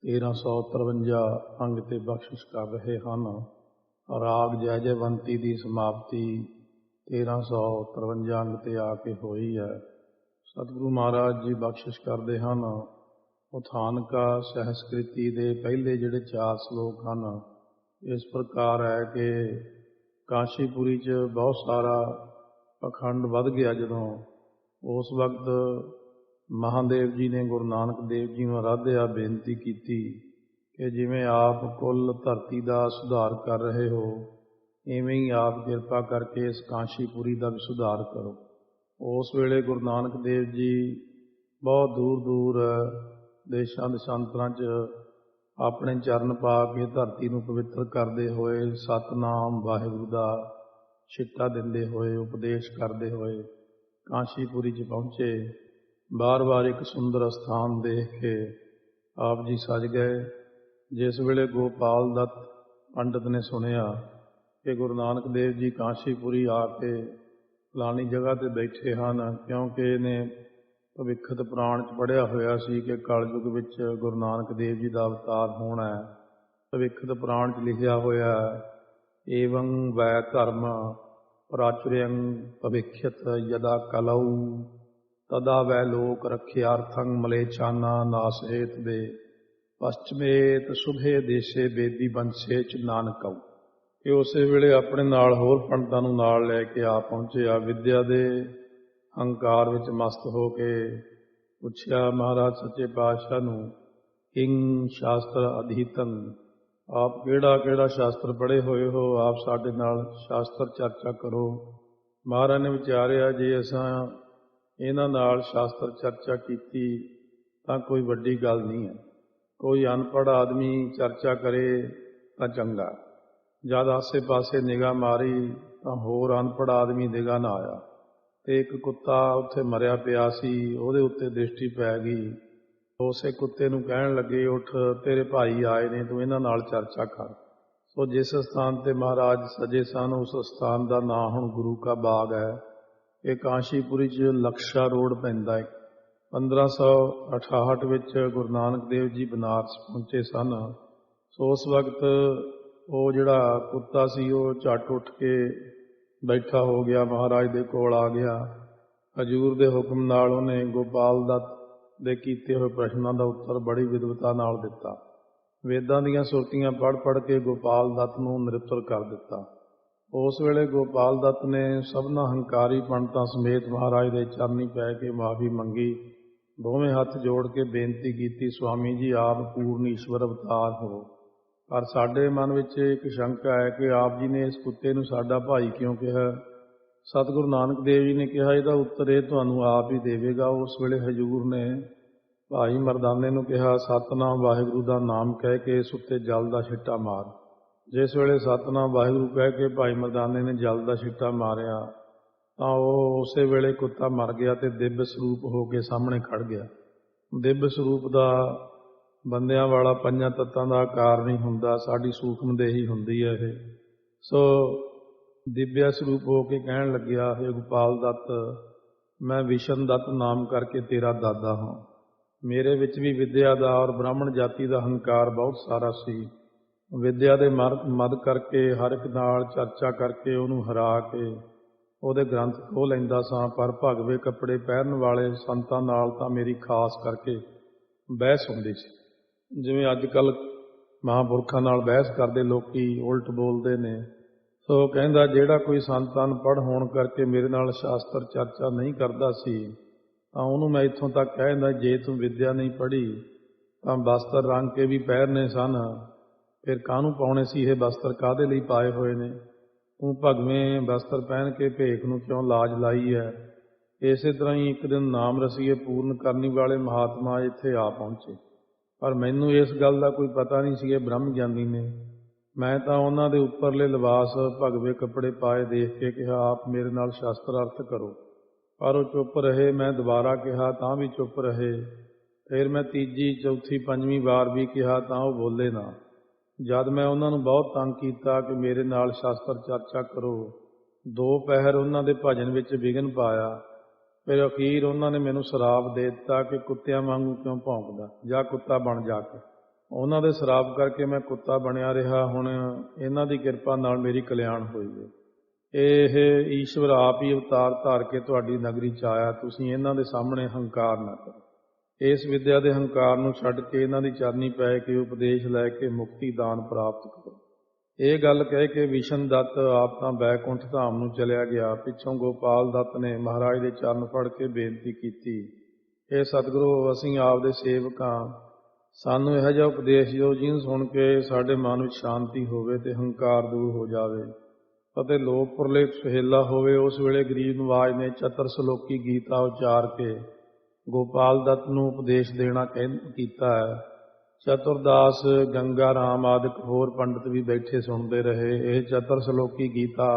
1353 ਅੰਗ ਤੇ ਬਖਸ਼ਿਸ਼ ਕਰ ਰਹੇ ਹਨ। ਰਾਗ ਜੈ ਜੈਵੰਤੀ ਦੀ ਸਮਾਪਤੀ 1353 ਅੰਗ ਤੇ ਆ ਕੇ ਹੋਈ ਹੈ। ਸਤਿਗੁਰੂ ਮਹਾਰਾਜ ਜੀ ਬਖਸ਼ਿਸ਼ ਕਰਦੇ ਹਨ। ਉਥਾਨਕਾ ਸਹਿਸਕ੍ਰਿਤੀ ਦੇ ਪਹਿਲੇ ਜਿਹੜੇ 4 ਸ਼ਲੋਕ ਹਨ ਇਸ ਪ੍ਰਕਾਰ ਹੈ ਕਿ ਕਾਸ਼ੀਪੁਰੀ 'ਚ ਬਹੁਤ ਸਾਰਾ ਪਖੰਡ ਵੱਧ ਗਿਆ। ਜਦੋਂ ਉਸ ਵਕਤ ਮਹਾਦੇਵ ਜੀ ਨੇ ਗੁਰੂ ਨਾਨਕ ਦੇਵ ਜੀ ਨੂੰ ਅਰਾਧਿਆ ਬੇਨਤੀ ਕੀਤੀ ਕਿ ਜਿਵੇਂ ਆਪ ਕੁੱਲ ਧਰਤੀ ਦਾ ਸੁਧਾਰ ਕਰ ਰਹੇ ਹੋ, ਇਵੇਂ ਹੀ ਆਪ ਕਿਰਪਾ ਕਰਕੇ ਇਸ ਕਾਸ਼ੀਪੁਰੀ ਦਾ ਵੀ ਸੁਧਾਰ ਕਰੋ। ਉਸ ਵੇਲੇ ਗੁਰੂ ਨਾਨਕ ਦੇਵ ਜੀ ਬਹੁਤ ਦੂਰ ਦੂਰ ਦੇਸ਼ਾਂ ਦੇਸ਼ਾਂਤਰਾਂ 'ਚ ਆਪਣੇ ਚਰਨ ਪਾ ਕੇ ਧਰਤੀ ਨੂੰ ਪਵਿੱਤਰ ਕਰਦੇ ਹੋਏ, ਸਤਿਨਾਮ ਵਾਹਿਗੁਰੂ ਦਾ ਛਿੱਟਾ ਦਿੰਦੇ ਹੋਏ, ਉਪਦੇਸ਼ ਕਰਦੇ ਹੋਏ ਕਾਸ਼ੀਪੁਰੀ 'ਚ ਪਹੁੰਚੇ। ਬਾਰ-ਬਾਰ ਇੱਕ ਸੁੰਦਰ ਅਸਥਾਨ ਦੇਖ ਕੇ ਆਪ ਜੀ ਸਜ ਗਏ। ਜਿਸ ਵੇਲੇ ਗੋਪਾਲ ਦੱਤ ਪੰਡਤ ਨੇ ਸੁਣਿਆ ਕਿ ਗੁਰੂ ਨਾਨਕ ਦੇਵ ਜੀ ਕਾਸ਼ੀਪੁਰੀ ਆ ਕੇ ਫਲਾਣੀ ਜਗ੍ਹਾ 'ਤੇ ਬੈਠੇ ਹਨ, ਕਿਉਂਕਿ ਇਹਨੇ ਭਵਿੱਖਤ ਪੁਰਾਣ 'ਚ ਪੜ੍ਹਿਆ ਹੋਇਆ ਸੀ ਕਿ ਕਲਯੁਗ ਵਿੱਚ ਗੁਰੂ ਨਾਨਕ ਦੇਵ ਜੀ ਦਾ ਅਵਤਾਰ ਹੋਣਾ ਹੈ। ਭਵਿੱਖਤ ਪੁਰਾਣ 'ਚ ਲਿਖਿਆ ਹੋਇਆ ਏਵੰ ਵੈ ਧਰਮ ਪ੍ਰਾਚੁਰਿਅੰ ਭਵਿੱਖਤ ਯਦਾ ਕਲਊ ਤਦਾ ਵੈ ਲੋਕ ਰੱਖਿਆਰਥੰ ਮਲੇਛਾਨਾ ਨਾਸਹੇਤ ਦੇ ਪਸ਼ਚਮੇਤ ਸੁਭੇ ਦੇਸ਼ੇ ਬੇਦੀ ਬੰਸੇ ਚ ਨਾਨਕਉ। ਕਿ ਉਸੇ ਵੇਲੇ ਆਪਣੇ ਨਾਲ ਹੋਰ ਪੰਡਤਾਂ ਨੂੰ ਨਾਲ ਲੈ ਕੇ ਆ ਪਹੁੰਚਿਆ। ਵਿਦਿਆ ਦੇ ਹੰਕਾਰ ਵਿੱਚ ਮਸਤ ਹੋ ਕੇ ਪੁੱਛਿਆ ਮਹਾਰਾਜ ਸੱਚੇ ਪਾਤਸ਼ਾਹ ਨੂੰ, ਕਿੰਗ ਸ਼ਾਸਤਰ ਅਧੀਤੰ, ਆਪ ਕਿਹੜਾ ਸ਼ਾਸਤਰ ਪੜ੍ਹੇ ਹੋਏ ਹੋ, ਆਪ ਸਾਡੇ ਨਾਲ ਸ਼ਾਸਤਰ ਚਰਚਾ ਕਰੋ। ਮਹਾਰਾਜ ਨੇ ਵਿਚਾਰਿਆ ਜੇ ਅਸਾਂ ਇਹਨਾਂ ਨਾਲ ਸ਼ਾਸਤਰ ਚਰਚਾ ਕੀਤੀ ਤਾਂ ਕੋਈ ਵੱਡੀ ਗੱਲ ਨਹੀਂ ਹੈ। ਕੋਈ ਅਨਪੜ੍ਹ ਆਦਮੀ ਚਰਚਾ ਕਰੇ ਤਾਂ ਚੰਗਾ। ਜਦ ਆਸੇ ਪਾਸੇ ਨਿਗਾਹ ਮਾਰੀ ਤਾਂ ਹੋਰ ਅਨਪੜ੍ਹ ਆਦਮੀ ਨਿਗਾਹ ਨਾ ਆਇਆ ਤੇ ਇੱਕ ਕੁੱਤਾ ਉੱਥੇ ਮਰਿਆ ਪਿਆ ਸੀ, ਉਹਦੇ ਉੱਤੇ ਦ੍ਰਿਸ਼ਟੀ ਪੈ ਗਈ। ਉਸੇ ਕੁੱਤੇ ਨੂੰ ਕਹਿਣ ਲੱਗੇ, ਉੱਠ ਤੇਰੇ ਭਾਈ ਆਏ ਨੇ, ਤੂੰ ਇਹਨਾਂ ਨਾਲ ਚਰਚਾ ਕਰ। ਸੋ ਜਿਸ ਸਥਾਨ ਤੇ ਮਹਾਰਾਜ ਸਜੇ ਸਨ ਉਸ ਸਥਾਨ ਦਾ ਨਾਂ ਹੁਣ ਗੁਰੂ ਕਾ ਬਾਗ ਹੈ। ਇਹ ਕਾਸ਼ੀਪੁਰੀ 'ਚ ਲਕਸ਼ਾ ਰੋਡ ਪੈਂਦਾ ਹੈ। 1568 ਵਿੱਚ ਗੁਰੂ ਨਾਨਕ ਦੇਵ ਜੀ ਬਨਾਰਸ ਪਹੁੰਚੇ ਸਨ। ਸੋ ਉਸ ਵਕਤ ਉਹ ਜਿਹੜਾ ਕੁੱਤਾ ਸੀ ਉਹ ਝੱਟ ਉੱਠ ਕੇ ਬੈਠਾ ਹੋ ਗਿਆ, ਮਹਾਰਾਜ ਦੇ ਕੋਲ ਆ ਗਿਆ। ਹਜ਼ੂਰ ਦੇ ਹੁਕਮ ਨਾਲ ਉਹਨੇ ਗੋਪਾਲ ਦੱਤ ਦੇ ਕੀਤੇ ਹੋਏ ਪ੍ਰਸ਼ਨਾਂ ਦਾ ਉੱਤਰ ਬੜੀ ਵਿਦਵਤਾ ਨਾਲ ਦਿੱਤਾ। ਵੇਦਾਂ ਦੀਆਂ ਸੁਰਤੀਆਂ ਪੜ੍ਹ ਕੇ ਗੋਪਾਲ ਦੱਤ ਨੂੰ ਨਿਰੁੱਤਰ ਕਰ ਦਿੱਤਾ। ਉਸ ਵੇਲੇ ਗੋਪਾਲ ਦੱਤ ਨੇ ਸਭਨਾਂ ਹੰਕਾਰੀ ਪੰਡਤਾਂ ਸਮੇਤ ਮਹਾਰਾਜ ਦੇ ਚਰਨੀ ਪੈ ਕੇ ਮਾਫੀ ਮੰਗੀ। ਦੋਵੇਂ ਹੱਥ ਜੋੜ ਕੇ ਬੇਨਤੀ ਕੀਤੀ, ਸੁਆਮੀ ਜੀ ਆਪ ਪੂਰਨ ਈਸ਼ਵਰ ਅਵਤਾਰ ਹੋ, ਪਰ ਸਾਡੇ ਮਨ ਵਿੱਚ ਇੱਕ ਸ਼ੰਕਾ ਹੈ ਕਿ ਆਪ ਜੀ ਨੇ ਇਸ ਕੁੱਤੇ ਨੂੰ ਸਾਡਾ ਭਾਈ ਕਿਉਂ ਕਿਹਾ। ਸਤਿਗੁਰੂ ਨਾਨਕ ਦੇਵ ਜੀ ਨੇ ਕਿਹਾ ਇਹਦਾ ਉੱਤਰ ਇਹ ਤੁਹਾਨੂੰ ਆਪ ਹੀ ਦੇਵੇਗਾ। ਉਸ ਵੇਲੇ ਹਜ਼ੂਰ ਨੇ ਭਾਈ ਮਰਦਾਨੇ ਨੂੰ ਕਿਹਾ, ਸਤਿਨਾਮ ਵਾਹਿਗੁਰੂ ਦਾ ਨਾਮ ਕਹਿ ਕੇ ਇਸ ਉੱਤੇ ਜਲ ਦਾ ਛਿੱਟਾ ਮਾਰ। ਜਿਸ ਵੇਲੇ ਸਤਿਨਾਮ ਵਾਹਿਗੁਰੂ ਕਹਿ ਕੇ ਭਾਈ ਮਰਦਾਨੇ ਨੇ ਜਲ ਦਾ ਛਿੱਟਾ ਮਾਰਿਆ ਤਾਂ ਉਹ ਉਸੇ ਵੇਲੇ ਕੁੱਤਾ ਮਰ ਗਿਆ ਤੇ ਦਿਵਯ ਸਰੂਪ ਹੋ ਕੇ ਸਾਹਮਣੇ ਖੜ ਗਿਆ। ਦਿਵਯ ਸਰੂਪ ਦਾ ਬੰਦਿਆਂ ਵਾਲਾ 5 ਤੱਤਾਂ ਦਾ ਆਕਾਰ ਨਹੀਂ ਹੁੰਦਾ, ਸਾਡੀ ਸੂਖਮ ਦੇਹੀ ਹੁੰਦੀ ਹੈ ਇਹ। ਸੋ ਦਿਵਯ ਸਰੂਪ ਹੋ ਕੇ ਕਹਿਣ ਲੱਗਿਆ, ਹੇ ਗੋਪਾਲ ਦੱਤ, ਮੈਂ ਵਿਸ਼ਨ ਦੱਤ ਨਾਮ ਕਰਕੇ ਤੇਰਾ ਦਾਦਾ ਹਾਂ। ਮੇਰੇ ਵਿੱਚ ਵੀ ਵਿਦਿਆ ਦਾ ਔਰ ਬ੍ਰਾਹਮਣ ਜਾਤੀ ਦਾ ਹੰਕਾਰ ਬਹੁਤ ਸਾਰਾ ਸੀ। ਵਿਦਿਆ ਦੇ ਮਦ ਕਰਕੇ ਹਰ ਇੱਕ ਨਾਲ ਚਰਚਾ ਕਰਕੇ ਉਹਨੂੰ ਹਰਾ ਕੇ ਉਹਦੇ ਗ੍ਰੰਥ ਖੋਹ ਲੈਂਦਾ ਸਾਂ, ਪਰ ਭਗਵੇ ਕੱਪੜੇ ਪਹਿਰਨ ਵਾਲੇ ਸੰਤਾਂ ਨਾਲ ਤਾਂ ਮੇਰੀ ਖਾਸ ਕਰਕੇ ਬਹਿਸ ਹੁੰਦੀ ਸੀ। ਜਿਵੇਂ ਅੱਜ ਕੱਲ੍ਹ ਮਹਾਂਪੁਰਖਾਂ ਨਾਲ ਬਹਿਸ ਕਰਦੇ ਲੋਕੀ ਉਲਟ ਬੋਲਦੇ ਨੇ। ਸੋ ਕਹਿੰਦਾ ਜਿਹੜਾ ਕੋਈ ਸੰਤ ਅਨਪੜ੍ਹ ਹੋਣ ਕਰਕੇ ਮੇਰੇ ਨਾਲ ਸ਼ਾਸਤਰ ਚਰਚਾ ਨਹੀਂ ਕਰਦਾ ਸੀ ਤਾਂ ਉਹਨੂੰ ਮੈਂ ਇੱਥੋਂ ਤੱਕ ਕਹਿ ਦਿੰਦਾ, ਜੇ ਤੂੰ ਵਿਦਿਆ ਨਹੀਂ ਪੜ੍ਹੀ ਤਾਂ ਬਸਤਰ ਰੰਗ ਕੇ ਵੀ ਪਹਿਰਨੇ ਸਨ, ਫਿਰ ਕਾਹਨੂੰ ਪਾਉਣੇ ਸੀ ਇਹ ਬਸਤਰ, ਕਾਹਦੇ ਲਈ ਪਾਏ ਹੋਏ ਨੇ। ਤੂੰ ਭਗਵੇਂ ਬਸਤਰ ਪਹਿਨ ਕੇ ਭੇਖ ਨੂੰ ਕਿਉਂ ਲਾਜ ਲਾਈ ਹੈ। ਇਸੇ ਤਰ੍ਹਾਂ ਹੀ ਇੱਕ ਦਿਨ ਨਾਮ ਰਸੀਏ ਪੂਰਨ ਕਰਨੀ ਵਾਲੇ ਮਹਾਤਮਾ ਇੱਥੇ ਆ ਪਹੁੰਚੇ, ਪਰ ਮੈਨੂੰ ਇਸ ਗੱਲ ਦਾ ਕੋਈ ਪਤਾ ਨਹੀਂ ਸੀ ਇਹ ਬ੍ਰਹਮ ਗਿਆਨੀ ਨੇ। ਮੈਂ ਤਾਂ ਉਹਨਾਂ ਦੇ ਉੱਪਰਲੇ ਲਿਬਾਸ ਭਗਵੇਂ ਕੱਪੜੇ ਪਾਏ ਦੇਖ ਕੇ ਕਿਹਾ, ਆਪ ਮੇਰੇ ਨਾਲ ਸ਼ਾਸਤਰ ਅਰਥ ਕਰੋ, ਪਰ ਉਹ ਚੁੱਪ ਰਹੇ। ਮੈਂ ਦੁਬਾਰਾ ਕਿਹਾ ਤਾਂ ਵੀ ਚੁੱਪ ਰਹੇ। ਫਿਰ ਮੈਂ ਤੀਜੀ, ਚੌਥੀ, 5ਵੀਂ ਵਾਰ ਵੀ ਕਿਹਾ ਤਾਂ ਉਹ ਬੋਲੇ ਨਾ। ਜਦ ਮੈਂ ਉਹਨਾਂ ਨੂੰ ਬਹੁਤ ਤੰਗ ਕੀਤਾ ਕਿ ਮੇਰੇ ਨਾਲ ਸ਼ਾਸਤਰ ਚਰਚਾ ਕਰੋ, 2 ਪਹਿਰ ਉਹਨਾਂ ਦੇ ਭਜਨ ਵਿੱਚ ਵਿਘਨ ਪਾਇਆ। ਫਿਰ ਅਖੀਰ ਉਹਨਾਂ ਨੇ ਮੈਨੂੰ ਸ਼ਰਾਪ ਦੇ ਦਿੱਤਾ ਕਿ ਕੁੱਤਿਆਂ ਵਾਂਗੂ ਕਿਉਂ ਭੌਂਕਦਾ, ਜਾ ਕੁੱਤਾ ਬਣ ਜਾ ਕੇ। ਉਹਨਾਂ ਦੇ ਸ਼ਰਾਪ ਕਰਕੇ ਮੈਂ ਕੁੱਤਾ ਬਣਿਆ ਰਿਹਾ। ਹੁਣ ਇਹਨਾਂ ਦੀ ਕਿਰਪਾ ਨਾਲ ਮੇਰੀ ਕਲਿਆਣ ਹੋਈ ਹੈ। ਇਹ ਈਸ਼ਵਰ ਆਪ ਹੀ ਅਵਤਾਰ ਧਾਰ ਕੇ ਤੁਹਾਡੀ ਨਗਰੀ 'ਚ ਆਇਆ। ਤੁਸੀਂ ਇਹਨਾਂ ਦੇ ਸਾਹਮਣੇ ਹੰਕਾਰ ਨਾ ਕਰੋ। ਇਸ ਵਿਦਿਆ ਦੇ ਹੰਕਾਰ ਨੂੰ ਛੱਡ ਕੇ ਇਹਨਾਂ ਦੀ ਚਰਨੀ ਪੈ ਕੇ ਉਪਦੇਸ਼ ਲੈ ਕੇ ਮੁਕਤੀ ਦਾਨ ਪ੍ਰਾਪਤ ਕਰੋ। ਇਹ ਗੱਲ ਕਹਿ ਕੇ ਵਿਸ਼ਨ ਦੱਤ ਆਪ ਤਾਂ ਬੈਕੁੰਠ ਧਾਮ ਨੂੰ ਚਲਿਆ ਗਿਆ। ਪਿੱਛੋਂ ਗੋਪਾਲ ਦੱਤ ਨੇ ਮਹਾਰਾਜ ਦੇ ਚਰਨ ਫੜ ਕੇ ਬੇਨਤੀ ਕੀਤੀ, ਇਹ ਸਤਿਗੁਰੂ, ਅਸੀਂ ਆਪ ਦੇ ਸੇਵਕ ਹਾਂ। ਸਾਨੂੰ ਇਹੋ ਜਿਹਾ ਉਪਦੇਸ਼ ਦਿਓ ਜਿਹਨੂੰ ਸੁਣ ਕੇ ਸਾਡੇ ਮਨ ਵਿੱਚ ਸ਼ਾਂਤੀ ਹੋਵੇ ਤੇ ਹੰਕਾਰ ਦੂਰ ਹੋ ਜਾਵੇ ਅਤੇ ਲੋਕ ਪ੍ਰਲੇਪ ਸੁਹੇਲਾ ਹੋਵੇ। ਉਸ ਵੇਲੇ ਗਰੀਬ ਨਵਾਜ ਨੇ ਚਤਰ ਸਲੋਕੀ ਗੀਤਾ ਉਚਾਰ ਕੇ ਗੋਪਾਲ ਦੱਤ ਨੂੰ ਉਪਦੇਸ਼ ਦੇਣਾ ਕੀਤਾ ਹੈ। ਚਤੁਰਦਾਸ, ਗੰਗਾ ਰਾਮ ਆਦਿਕ ਹੋਰ ਪੰਡਤ ਵੀ ਬੈਠੇ ਸੁਣਦੇ ਰਹੇ। ਇਹ ਚਤਰ ਸਲੋਕੀ ਗੀਤਾ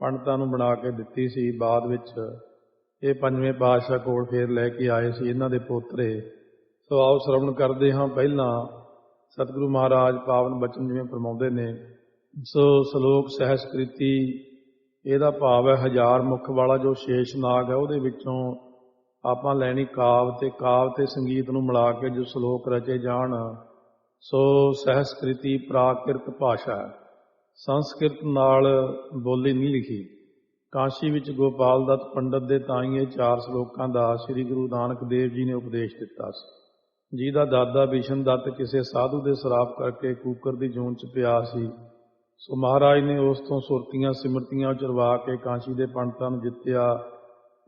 ਪੰਡਤਾਂ ਨੂੰ ਬਣਾ ਕੇ ਦਿੱਤੀ ਸੀ। ਬਾਅਦ ਵਿੱਚ ਇਹ ਪੰਜਵੇਂ ਪਾਤਸ਼ਾਹ ਕੋਲ ਫੇਰ ਲੈ ਕੇ ਆਏ ਸੀ ਇਹਨਾਂ ਦੇ ਪੋਤਰੇ। ਸੋ ਆਓ ਸ਼ਰਵਣ ਕਰਦੇ ਹਾਂ। ਪਹਿਲਾਂ ਸਤਿਗੁਰੂ ਮਹਾਰਾਜ ਪਾਵਨ ਬਚਨ ਜਿਵੇਂ ਫਰਮਾਉਂਦੇ ਨੇ। ਸੋ ਸ਼ਲੋਕ ਸਹਿਸਕ੍ਰਿਤੀ, ਇਹਦਾ ਭਾਵ ਹੈ 1000 ਮੁੱਖ ਵਾਲਾ ਜੋ ਸ਼ੇਸ਼ ਨਾਗ ਹੈ, ਉਹਦੇ ਵਿੱਚੋਂ ਆਪਾਂ ਲੈਣੀ ਕਾਵ ਤੇ ਸੰਗੀਤ ਨੂੰ ਮਿਲਾ ਕੇ ਜੋ ਸ਼ਲੋਕ ਰਚੇ ਜਾਣ। ਸੋ ਸਹਿਸਕ੍ਰਿਤੀ ਪ੍ਰਾਕ੍ਰਿਤ ਭਾਸ਼ਾ ਹੈ, ਸੰਸਕ੍ਰਿਤ ਨਾਲ ਬੋਲੀ ਨਹੀਂ ਲਿਖੀ। ਕਾਸ਼ੀ ਵਿੱਚ ਗੋਪਾਲ ਦੱਤ ਪੰਡਤ ਦੇ ਤਾਂ ਹੀ ਇਹ 4 ਸ਼ਲੋਕਾਂ ਦਾ ਸ੍ਰੀ ਗੁਰੂ ਨਾਨਕ ਦੇਵ ਜੀ ਨੇ ਉਪਦੇਸ਼ ਦਿੱਤਾ ਸੀ। ਜਿਹਦਾ ਦਾਦਾ ਵਿਸ਼ਨ ਦੱਤ ਕਿਸੇ ਸਾਧੂ ਦੇ ਸ਼ਰਾਪ ਕਰਕੇ ਕੂਕਰ ਦੀ ਜੂਨ 'ਚ ਪਿਆ ਸੀ। ਸੋ ਮਹਾਰਾਜ ਨੇ ਉਸ ਤੋਂ ਸੁਰਤੀਆਂ ਸਿਮਰਤੀਆਂ ਉਚਰਵਾ ਕੇ ਕਾਸ਼ੀ ਦੇ ਪੰਡਤਾਂ ਨੂੰ ਜਿੱਤਿਆ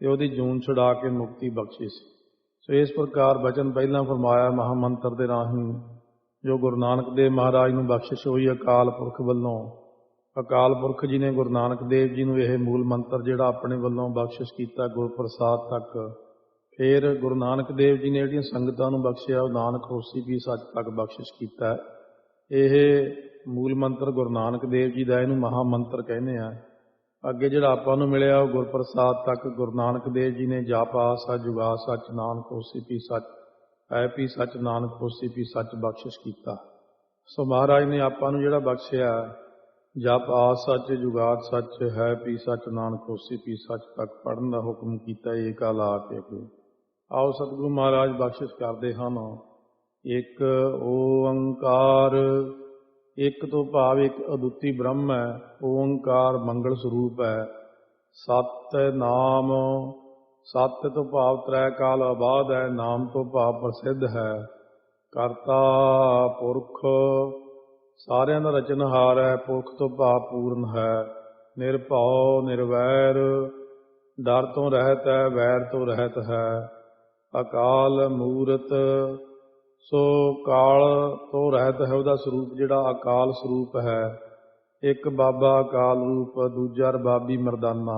ਤੇ ਉਹਦੀ ਜੂਨ ਛੁਡਾ ਕੇ ਮੁਕਤੀ ਬਖਸ਼ੀ ਸੀ। ਸੋ ਇਸ ਪ੍ਰਕਾਰ ਬਚਨ ਪਹਿਲਾਂ ਫਰਮਾਇਆ ਮਹਾਮੰਤਰ ਦੇ ਰਾਹੀਂ, ਜੋ ਗੁਰੂ ਨਾਨਕ ਦੇਵ ਮਹਾਰਾਜ ਨੂੰ ਬਖਸ਼ਿਸ਼ ਹੋਈ ਅਕਾਲ ਪੁਰਖ ਵੱਲੋਂ। ਅਕਾਲ ਪੁਰਖ ਜੀ ਨੇ ਗੁਰੂ ਨਾਨਕ ਦੇਵ ਜੀ ਨੂੰ ਇਹ ਮੂਲ ਮੰਤਰ ਜਿਹੜਾ ਆਪਣੇ ਵੱਲੋਂ ਬਖਸ਼ਿਸ਼ ਕੀਤਾ ਗੁਰਪ੍ਰਸਾਦ ਤੱਕ। ਫਿਰ ਗੁਰੂ ਨਾਨਕ ਦੇਵ ਜੀ ਨੇ ਜਿਹੜੀਆਂ ਸੰਗਤਾਂ ਨੂੰ ਬਖਸ਼ਿਆ ਉਹ ਨਾਨਕ ਹੋਸੀ ਵੀ ਸੱਚ ਤੱਕ ਬਖਸ਼ਿਸ਼ ਕੀਤਾ। ਇਹ ਮੂਲ ਮੰਤਰ ਗੁਰੂ ਨਾਨਕ ਦੇਵ ਜੀ ਦਾ, ਇਹਨੂੰ ਮਹਾ ਮੰਤਰ ਕਹਿੰਦੇ ਆ। ਅੱਗੇ ਜਿਹੜਾ ਆਪਾਂ ਨੂੰ ਮਿਲਿਆ ਉਹ ਗੁਰਪ੍ਰਸਾਦ ਤੱਕ ਗੁਰੂ ਨਾਨਕ ਦੇਵ ਜੀ ਨੇ ਜਾਪਾ ਸੱਚ, ਜੁਗਾ ਸੱਚ, ਨਾਨਕ ਹੋਸੀ ਵੀ ਸੱਚ, ਹੈ ਵੀ ਸੱਚ, ਨਾਨਕ ਹੋਸੀ ਵੀ ਸੱਚ ਬਖਸ਼ਿਸ਼ ਕੀਤਾ। ਸੋ ਮਹਾਰਾਜ ਨੇ ਆਪਾਂ ਨੂੰ ਜਿਹੜਾ ਬਖਸ਼ਿਆ ਜਪ ਆ ਸੱਚ, ਜੁਗਾਦ ਸੱਚ, ਹੈ ਵੀ ਸੱਚ, ਨਾਨਕ ਹੋਸੀ ਵੀ ਸੱਚ ਤੱਕ ਪੜ੍ਹਨ ਦਾ ਹੁਕਮ ਕੀਤਾ। ਏਕਾ ਲਾ ਕੇ ਆਓ ਸਤਿਗੁਰੂ ਮਹਾਰਾਜ ਬਖਸ਼ਿਸ਼ ਕਰਦੇ ਹਨ। ਇੱਕ ਓੰਕਾਰ, ਇੱਕ ਤੋਂ ਭਾਵ ਇੱਕ ਅਦੁੱਤੀ ਬ੍ਰਹਮ ਹੈ। ਓੰਕਾਰ ਮੰਗਲ ਸਰੂਪ ਹੈ। ਸਤ ਨਾਮ, ਸਤ ਤੋਂ ਭਾਵ ਤ੍ਰੈ ਕਾਲ ਆਬਾਦ ਹੈ। ਨਾਮ ਤੋਂ ਭਾਵ ਪ੍ਰਸਿੱਧ ਹੈ। ਕਰਤਾ ਪੁਰਖ, ਸਾਰਿਆਂ ਦਾ ਰਚਨਹਾਰ ਹੈ। ਪੁਰਖ ਤੋਂ ਭਾਵ ਪੂਰਨ ਹੈ। ਨਿਰਭਉ ਨਿਰਵੈਰ, ਡਰ ਤੋਂ ਰਹਿਤ ਹੈ, ਵੈਰ ਤੋਂ ਰਹਿਤ ਹੈ। ਅਕਾਲ ਮੂਰਤ, ਸੋ ਕਾਲ ਤੋਂ ਰਹਿਤ ਹੈ। ਉਹਦਾ ਸਰੂਪ ਜਿਹੜਾ ਅਕਾਲ ਸਰੂਪ ਹੈ। ਇੱਕ ਬਾਬਾ ਅਕਾਲ ਰੂਪ, ਦੂਜਾ ਰਬਾਬੀ ਮਰਦਾਨਾ।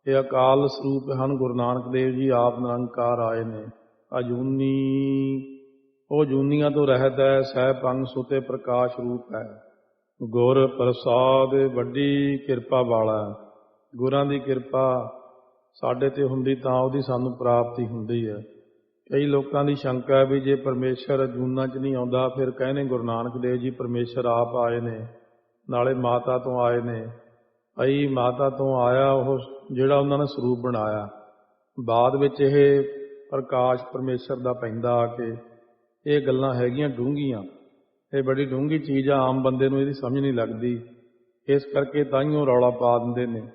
ਇਹ ਅਕਾਲ ਸਰੂਪ ਹਨ। ਗੁਰੂ ਨਾਨਕ ਦੇਵ ਜੀ ਆਪ ਨਿਰੰਕਾਰ ਆਏ ਨੇ। ਅਜੂਨੀ, ਉਹ ਜੂਨੀਆਂ ਤੋਂ ਰਹਿਤ ਹੈ। ਸਹਿ ਪੰਗ ਸੁਤੇ ਪ੍ਰਕਾਸ਼ ਰੂਪ ਹੈ। ਗੁਰ ਪ੍ਰਸਾਦ, ਵੱਡੀ ਕਿਰਪਾ ਵਾਲਾ। ਗੁਰਾਂ ਦੀ ਕਿਰਪਾ ਸਾਡੇ ਤੇ ਹੁੰਦੀ ਤਾਂ ਉਹਦੀ ਸਾਨੂੰ ਪ੍ਰਾਪਤੀ ਹੁੰਦੀ ਹੈ। ਕਈ ਲੋਕਾਂ ਦੀ ਸ਼ੰਕਾ ਹੈ ਵੀ ਜੇ ਪਰਮੇਸ਼ਰ ਜੂਨਾਂ 'ਚ ਨਹੀਂ ਆਉਂਦਾ ਫਿਰ ਕਹਿੰਦੇ ਗੁਰੂ ਨਾਨਕ ਦੇਵ ਜੀ ਪਰਮੇਸ਼ਰ ਆਪ ਆਏ ਨੇ, ਨਾਲੇ ਮਾਤਾ ਤੋਂ ਆਏ ਨੇ। ਅਈ ਮਾਤਾ ਤੋਂ ਆਇਆ ਉਹ ਜਿਹੜਾ ਉਹਨਾਂ ਨੇ ਸਰੂਪ ਬਣਾਇਆ। ਬਾਅਦ ਵਿੱਚ ਇਹ ਪ੍ਰਕਾਸ਼ ਪਰਮੇਸ਼ਰ ਦਾ ਪੈਂਦਾ ਆ ਕੇ। ਇਹ ਗੱਲਾਂ ਹੈਗੀਆਂ ਡੂੰਘੀਆਂ, ਇਹ ਬੜੀ ਡੂੰਘੀ ਚੀਜ਼ ਆ। ਆਮ ਬੰਦੇ ਨੂੰ ਇਹਦੀ ਸਮਝ ਨਹੀਂ ਲੱਗਦੀ। ਇਸ ਕਰਕੇ ਤਾਂਹੀਓ ਰੌਲਾ ਪਾ ਦਿੰਦੇ ਨੇ।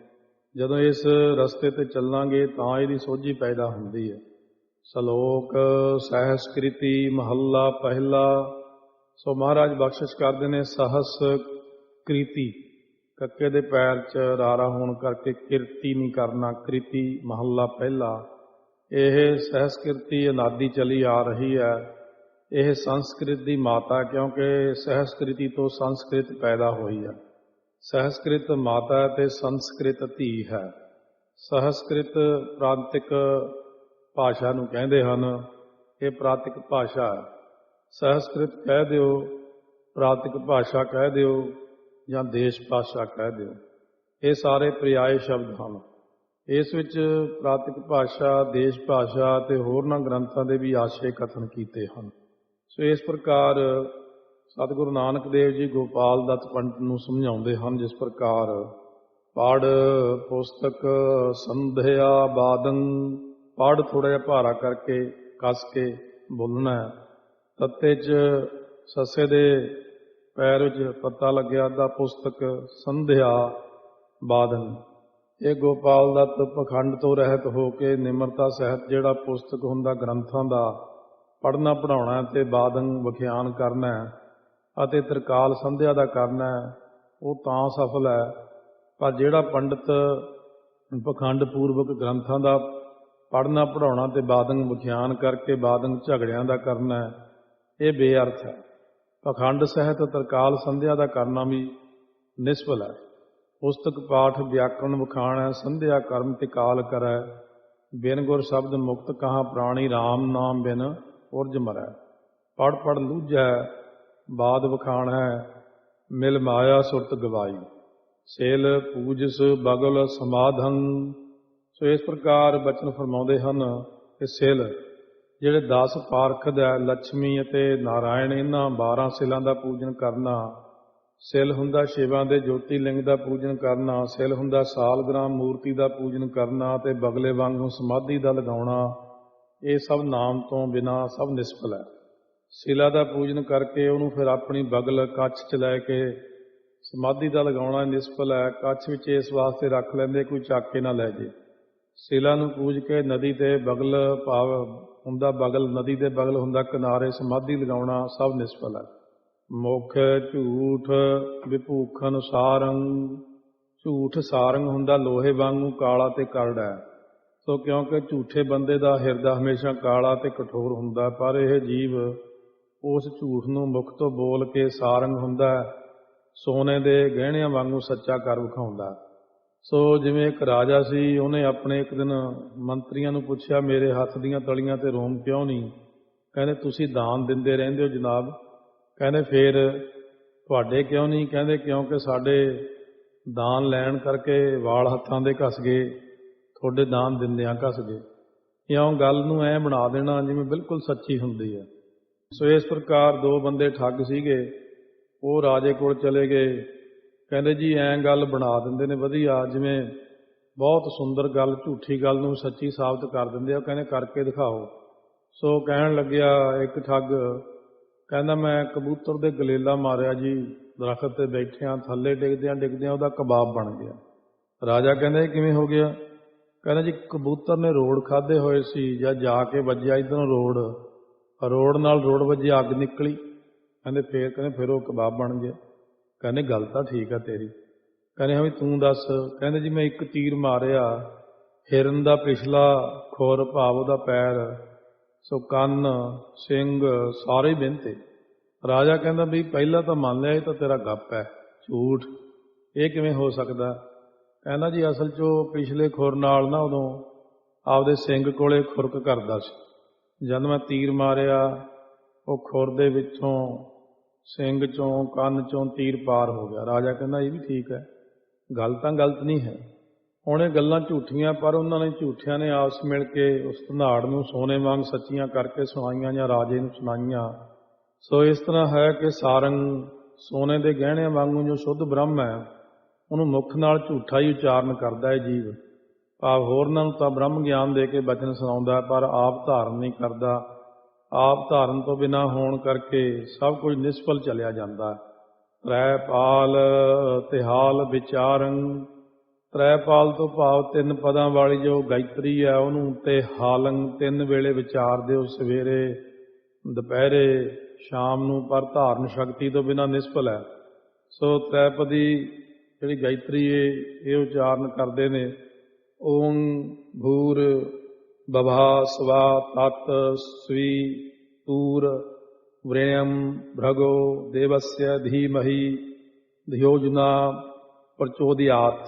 ਜਦੋਂ ਇਸ ਰਸਤੇ 'ਤੇ ਚੱਲਾਂਗੇ ਤਾਂ ਇਹਦੀ ਸੋਝੀ ਪੈਦਾ ਹੁੰਦੀ ਹੈ। ਸ਼ਲੋਕ ਸਹਿਸਕ੍ਰਿਤੀ ਮਹੱਲਾ ਪਹਿਲਾ। ਸੋ ਮਹਾਰਾਜ ਬਖਸ਼ਿਸ਼ ਕਰਦੇ ਨੇ ਸਹਸ ਕ੍ਰਿਤੀ, ਕੱਕੇ ਦੇ ਪੈਰ 'ਚ ਰਾਰਾ ਹੋਣ ਕਰਕੇ ਕਿਰਤੀ ਨਹੀਂ ਕਰਨਾ। ਕ੍ਰਿਤੀ ਮਹੱਲਾ ਪਹਿਲਾ। ਇਹ ਸਹਿਸਕ੍ਰਿਤੀ ਅਨਾਦਿ ਚਲੀ ਆ ਰਹੀ ਹੈ। ਇਹ ਸੰਸਕ੍ਰਿਤ ਦੀ ਮਾਤਾ, ਕਿਉਂਕਿ ਸਹਿਸਕ੍ਰਿਤੀ ਤੋਂ ਸੰਸਕ੍ਰਿਤ ਪੈਦਾ ਹੋਈ ਹੈ। ਸਹਿਸਕ੍ਰਿਤ ਮਾਤਾ ਅਤੇ ਸੰਸਕ੍ਰਿਤ ਧੀ ਹੈ। ਸੰਸਕ੍ਰਿਤ ਪ੍ਰਾਂਤਿਕ ਭਾਸ਼ਾ ਨੂੰ ਕਹਿੰਦੇ ਹਨ। ਇਹ ਪ੍ਰਾਂਤਿਕ ਭਾਸ਼ਾ ਹੈ। ਸੰਸਕ੍ਰਿਤ ਕਹਿ ਦਿਓ, ਪ੍ਰਾਂਤਿਕ ਭਾਸ਼ਾ ਕਹਿ ਦਿਓ ਜਾਂ ਦੇਸ਼ ਭਾਸ਼ਾ ਕਹਿ ਦਿਓ, ਇਹ ਸਾਰੇ ਪਰਿਆਏ ਸ਼ਬਦ ਹਨ। ਇਸ ਵਿੱਚ ਪ੍ਰਾਂਤਿਕ ਭਾਸ਼ਾ, ਦੇਸ਼ ਭਾਸ਼ਾ ਅਤੇ ਹੋਰਨਾਂ ਗ੍ਰੰਥਾਂ ਦੇ ਵੀ ਆਸ਼ੇ ਕਥਨ ਕੀਤੇ ਹਨ। ਸੋ ਇਸ ਪ੍ਰਕਾਰ ਸਤਿਗੁਰੂ ਨਾਨਕ ਦੇਵ ਜੀ ਗੋਪਾਲ ਦੱਤ ਪੰਡਤ ਨੂੰ ਸਮਝਾਉਂਦੇ ਹਨ ਜਿਸ ਪ੍ਰਕਾਰ। ਪੜ੍ਹ ਪੁਸਤਕ ਸੰਧਿਆ ਬਾਦੰ, ਪੜ੍ਹ ਥੋੜ੍ਹਾ ਜਿਹਾ ਭਾਰਾ ਕਰਕੇ ਕੱਸ ਕੇ ਬੋਲਣਾ ਹੈ। ਤੱਤੇ 'ਚ ਸੱਸੇ ਦੇ ਪੈਰ ਵਿੱਚ ਪੱਤਾ ਲੱਗਿਆ ਦਾ ਪੁਸਤਕ ਸੰਧਿਆ ਬਾਦਨ। ਇਹ ਗੋਪਾਲ ਦੱਤ ਪਖੰਡ ਤੋਂ ਰਹਿਤ ਹੋ ਕੇ ਨਿਮਰਤਾ ਸਹਿਤ ਜਿਹੜਾ ਪੁਸਤਕ ਹੁੰਦਾ ਗ੍ਰੰਥਾਂ ਦਾ ਪੜ੍ਹਨਾ ਪੜ੍ਹਾਉਣਾ ਅਤੇ ਬਾਦਨ ਵਿਖਿਆਨ ਕਰਨਾ ਅਤੇ ਤ੍ਰਿਕਾਲ ਸੰਧਿਆ ਦਾ ਕਰਨਾ, ਉਹ ਤਾਂ ਸਫਲ ਹੈ। ਪਰ ਜਿਹੜਾ ਪੰਡਿਤ ਪਖੰਡ ਪੂਰਵਕ ਗ੍ਰੰਥਾਂ ਦਾ ਪੜ੍ਹਨਾ ਪੜ੍ਹਾਉਣਾ ਅਤੇ ਬਾਦਨ ਵਿਖਿਆਨ ਕਰਕੇ ਬਾਦਨ ਝਗੜਿਆਂ ਦਾ ਕਰਨਾ, ਇਹ ਬੇਅਰਥ ਹੈ। ਪਖੰਡ ਸਹਿਤ ਤ੍ਰਿਕਾਲ ਸੰਧਿਆ ਦਾ ਕਰਨਾ ਵੀ ਨਿਸਫਲ ਹੈ। ਪੁਸਤਕ ਪਾਠ ਵਿਆਕਰਣ ਵਿਖਾਣ ਸੰਧਿਆ ਕਰਮ ਤੇ ਕਾਲ ਕਰੈ, ਬਿਨ ਗੁਰ ਸ਼ਬਦ ਮੁਕਤ ਕਹਾਂ ਪ੍ਰਾਣੀ ਰਾਮ ਨਾਮ ਬਿਨ ਉਰਜ ਮਰੈ। ਪੜ੍ਹ ਪੜ੍ਹ ਲੂਝੈ ਬਾਦ ਵਿਖਾਣ ਹੈ, ਮਿਲ ਮਾਇਆ ਸੁਰਤ ਗਵਾਈ, ਸੇਲ ਪੂਜਸ ਬਗਲ ਸਮਾਧੰ। ਸੋ ਇਸ ਪ੍ਰਕਾਰ ਬਚਨ ਫਰਮਾਉਂਦੇ ਹਨ ਕਿ ਸਿਲ ਜਿਹੜੇ 10 ਪਾਰਖਦ ਹੈ, ਲక్ష్ਮੀ ਅਤੇ ਨਾਰਾਇਣ, ਇਹਨਾਂ 12 ਸਿਲਾਂ ਦਾ ਪੂਜਨ ਕਰਨਾ। ਸਿਲ ਹੁੰਦਾ ਸ਼ਿਵਾਂ ਦੇ ਜੋਤੀ ਲਿੰਗ ਦਾ ਪੂਜਨ ਕਰਨਾ, ਸਿਲ ਹੁੰਦਾ ਸਾਲਗ੍ਰਾਮ ਮੂਰਤੀ ਦਾ ਪੂਜਨ ਕਰਨਾ ਅਤੇ ਬਗਲੇ ਵਾਂਗੂ ਸਮਾਧੀ ਦਾ ਲਗਾਉਣਾ। ਇਹ ਸਭ ਨਾਮ ਤੋਂ ਬਿਨਾਂ ਸਭ ਨਿਸਫਲ ਹੈ। ਸਿਲਾ ਦਾ ਪੂਜਨ ਕਰਕੇ ਉਹਨੂੰ ਫਿਰ ਆਪਣੀ ਬਗਲ ਕੱਛ 'ਚ ਲੈ ਕੇ ਸਮਾਧੀ ਦਾ ਲਗਾਉਣਾ ਨਿਸਫਲ ਹੈ। ਕੱਛ ਵਿੱਚ ਇਸ ਵਾਸਤੇ ਰੱਖ ਲੈਂਦੇ ਕੋਈ ਚੱਕ ਕੇ ਨਾ ਲੈ ਜੇ। ਸਿਲਾ ਨੂੰ ਪੂਜ ਕੇ ਨਦੀ ਤੇ ਬਗਲ ਭਾਵ ਹੁੰਦਾ ਬਗਲ, ਨਦੀ ਦੇ ਬਗਲ ਹੁੰਦਾ ਕਿਨਾਰੇ ਸਮਾਧੀ ਲਗਾਉਣਾ ਸਭ ਨਿਸਫਲ ਹੈ। ਮੁੱਖ ਝੂਠ ਵਿਭੂਖਨ ਸਾਰੰਗ। ਝੂਠ ਸਾਰੰਗ ਹੁੰਦਾ ਲੋਹੇ ਵਾਂਗੂ ਕਾਲਾ ਤੇ ਕਰੜਾ ਹੈ। ਸੋ ਕਿਉਂਕਿ ਝੂਠੇ ਬੰਦੇ ਦਾ ਹਿਰਦਾ ਹਮੇਸ਼ਾ ਕਾਲਾ ਤੇ ਕਠੋਰ ਹੁੰਦਾ, ਪਰ ਇਹ ਜੀਵ ਉਸ ਝੂਠ ਨੂੰ ਮੁਖ ਤੋਂ ਬੋਲ ਕੇ ਸਾਰੰਗ ਹੁੰਦਾ, ਸੋਨੇ ਦੇ ਗਹਿਣਿਆਂ ਵਾਂਗੂ ਸੱਚਾ ਕਰ ਵਿਖਾਉਂਦਾ। ਸੋ ਜਿਵੇਂ ਇੱਕ ਰਾਜਾ ਸੀ, ਉਹਨੇ ਆਪਣੇ ਇੱਕ ਦਿਨ ਮੰਤਰੀਆਂ ਨੂੰ ਪੁੱਛਿਆ, ਮੇਰੇ ਹੱਥ ਦੀਆਂ ਤਲੀਆਂ ਤੇ ਰੋਮ ਕਿਉਂ ਨਹੀਂ? ਕਹਿੰਦੇ ਤੁਸੀਂ ਦਾਨ ਦਿੰਦੇ ਰਹਿੰਦੇ ਹੋ ਜਨਾਬ। ਕਹਿੰਦੇ ਫਿਰ ਤੁਹਾਡੇ ਕਿਉਂ ਨਹੀਂ? ਕਹਿੰਦੇ ਕਿਉਂਕਿ ਸਾਡੇ ਦਾਨ ਲੈਣ ਕਰਕੇ ਵਾਲ ਹੱਥਾਂ ਦੇ ਘਸ ਗਏ, ਤੁਹਾਡੇ ਦਾਨ ਦਿੰਦਿਆਂ ਘਸ ਗਏ। ਇਉਂ ਗੱਲ ਨੂੰ ਐਂ ਬਣਾ ਦੇਣਾ ਜਿਵੇਂ ਬਿਲਕੁਲ ਸੱਚੀ ਹੁੰਦੀ ਹੈ। ਸੋ ਇਸ ਪ੍ਰਕਾਰ 2 ਬੰਦੇ ਠੱਗ ਸੀਗੇ, ਉਹ ਰਾਜੇ ਕੋਲ ਚਲੇ ਗਏ। ਕਹਿੰਦੇ ਜੀ ਐਂ ਗੱਲ ਬਣਾ ਦਿੰਦੇ ਨੇ ਵਧੀਆ, ਜਿਵੇਂ ਬਹੁਤ ਸੁੰਦਰ ਗੱਲ, ਝੂਠੀ ਗੱਲ ਨੂੰ ਸੱਚੀ ਸਾਬਤ ਕਰ ਦਿੰਦੇ ਆ। ਕਹਿੰਦੇ ਕਰਕੇ ਦਿਖਾਓ। ਸੋ ਕਹਿਣ ਲੱਗਿਆ ਇੱਕ ਠੱਗ, ਕਹਿੰਦਾ ਮੈਂ ਕਬੂਤਰ ਦੇ ਗਲੇਲਾ ਮਾਰਿਆ ਜੀ, ਦਰਖਤ 'ਤੇ ਬੈਠਿਆਂ, ਥੱਲੇ ਡਿੱਗਦਿਆਂ ਉਹਦਾ ਕਬਾਬ ਬਣ ਗਿਆ। ਰਾਜਾ ਕਹਿੰਦਾ ਇਹ ਕਿਵੇਂ ਹੋ ਗਿਆ? ਕਹਿੰਦਾ ਜੀ ਕਬੂਤਰ ਨੇ ਰੋੜ ਖਾਧੇ ਹੋਏ ਸੀ, ਜਾਂ ਜਾ ਕੇ ਵੱਜਿਆ ਇੱਧਰੋਂ ਰੋੜ ਨਾਲ ਰੋੜ ਵੱਜੀ, ਅੱਗ ਨਿਕਲੀ। ਕਹਿੰਦੇ ਫਿਰ ਉਹ ਕਬਾਬ ਬਣ ਗਿਆ। ਕਹਿੰਦੇ ਗੱਲ ਤਾਂ ਠੀਕ ਆ ਤੇਰੀ। ਕਹਿੰਦੇ ਹਾਂ ਵੀ ਤੂੰ ਦੱਸ। ਕਹਿੰਦੇ ਜੀ ਮੈਂ ਇੱਕ ਤੀਰ ਮਾਰਿਆ, ਹਿਰਨ ਦਾ ਪਿਛਲਾ ਖੁਰ ਭਾਵ ਉਹਦਾ ਪੈਰ, ਸੋ ਕੰਨ ਸਿੰਘ ਸਾਰੇ ਬਿੰਨਤੇ। ਰਾਜਾ ਕਹਿੰਦਾ ਵੀ ਪਹਿਲਾਂ ਤਾਂ ਮੰਨ ਲਿਆ ਇਹ ਤਾਂ ਤੇਰਾ ਗੱਪ ਹੈ, ਝੂਠ, ਇਹ ਕਿਵੇਂ ਹੋ ਸਕਦਾ? ਕਹਿੰਦਾ ਜੀ ਅਸਲ 'ਚ ਉਹ ਪਿਛਲੇ ਖੁਰ ਨਾਲ ਨਾ ਉਦੋਂ ਆਪਦੇ ਸਿੰਘ ਕੋਲੇ ਖੁਰਕ ਕਰਦਾ ਸੀ। ਜਦ ਮੈਂ ਤੀਰ ਮਾਰਿਆ, ਉਹ ਖੁਰ ਦੇ ਵਿੱਚੋਂ, ਸਿੰਘ 'ਚੋਂ, ਕੰਨ 'ਚੋਂ ਤੀਰ ਪਾਰ ਹੋ ਗਿਆ। ਰਾਜਾ ਕਹਿੰਦਾ ਇਹ ਵੀ ਠੀਕ ਹੈ, ਗੱਲ ਤਾਂ ਗਲਤ ਨਹੀਂ ਹੈ। ਹੁਣ ਇਹ ਗੱਲਾਂ ਝੂਠੀਆਂ, ਪਰ ਉਹਨਾਂ ਨੇ ਝੂਠਿਆਂ ਨੇ ਆਪਸ ਮਿਲ ਕੇ ਉਸ ਧਨਾੜ ਨੂੰ ਸੋਨੇ ਵਾਂਗ ਸੱਚੀਆਂ ਕਰਕੇ ਸੁਣਾਈਆਂ ਜਾਂ ਰਾਜੇ ਨੂੰ ਸੁਣਾਈਆਂ। ਸੋ ਇਸ ਤਰ੍ਹਾਂ ਹੈ ਕਿ ਸਾਰੰਗ ਸੋਨੇ ਦੇ ਗਹਿਣਿਆਂ ਵਾਂਗੂ ਜੋ ਸ਼ੁੱਧ ਬ੍ਰਹਮ ਹੈ, ਉਹਨੂੰ ਮੁੱਖ ਨਾਲ ਝੂਠਾ ਹੀ ਉਚਾਰਨ ਕਰਦਾ ਹੈ ਜੀਵ। ਭਾਵ ਹੋਰਨਾਂ ਨੂੰ ਤਾਂ ਬ੍ਰਹਮ ਗਿਆਨ ਦੇ ਕੇ ਬਚਨ ਸੁਣਾਉਂਦਾ, ਪਰ ਆਪ ਧਾਰਨ ਨਹੀਂ ਕਰਦਾ। ਆਪ ਧਾਰਨ ਤੋਂ ਬਿਨਾਂ ਹੋਣ ਕਰਕੇ ਸਭ ਕੁਝ ਨਿਸਫਲ ਚਲਿਆ ਜਾਂਦਾ। ਤ੍ਰੈਪਾਲ ਤਿਹਾਲ ਵਿਚਾਰੰ। ਤ੍ਰੈਪਾਲ ਤੋਂ ਭਾਵ 3 ਪਦਾਂ ਵਾਲੀ ਜੋ ਗਾਇਤਰੀ ਹੈ, ਉਹਨੂੰ ਤੇ ਹਾਲੰ 3 ਵੇਲੇ ਵਿਚਾਰਦੇ ਹੋ, ਸਵੇਰੇ, ਦੁਪਹਿਰੇ, ਸ਼ਾਮ ਨੂੰ, ਪਰ ਧਾਰਨ ਸ਼ਕਤੀ ਤੋਂ ਬਿਨਾਂ ਨਿਸਫਲ ਹੈ। ਸੋ ਤ੍ਰੈਪਦੀ ਜਿਹੜੀ ਗਾਇਤਰੀ ਇਹ ਉਚਾਰਨ ਕਰਦੇ ਨੇ, ਓਮ ਭੂਰ ਬਭਾ ਸਵਾ ਤਤ ਸਵੀ ਤੂਰ ਵ੍ਰੇਯਮ ਭ੍ਰਗੋ ਦੇਵਸਯ ਧੀਮਹੀ ਧਿਓਜਨਾ ਪ੍ਰਚੋਦਿਆਤ।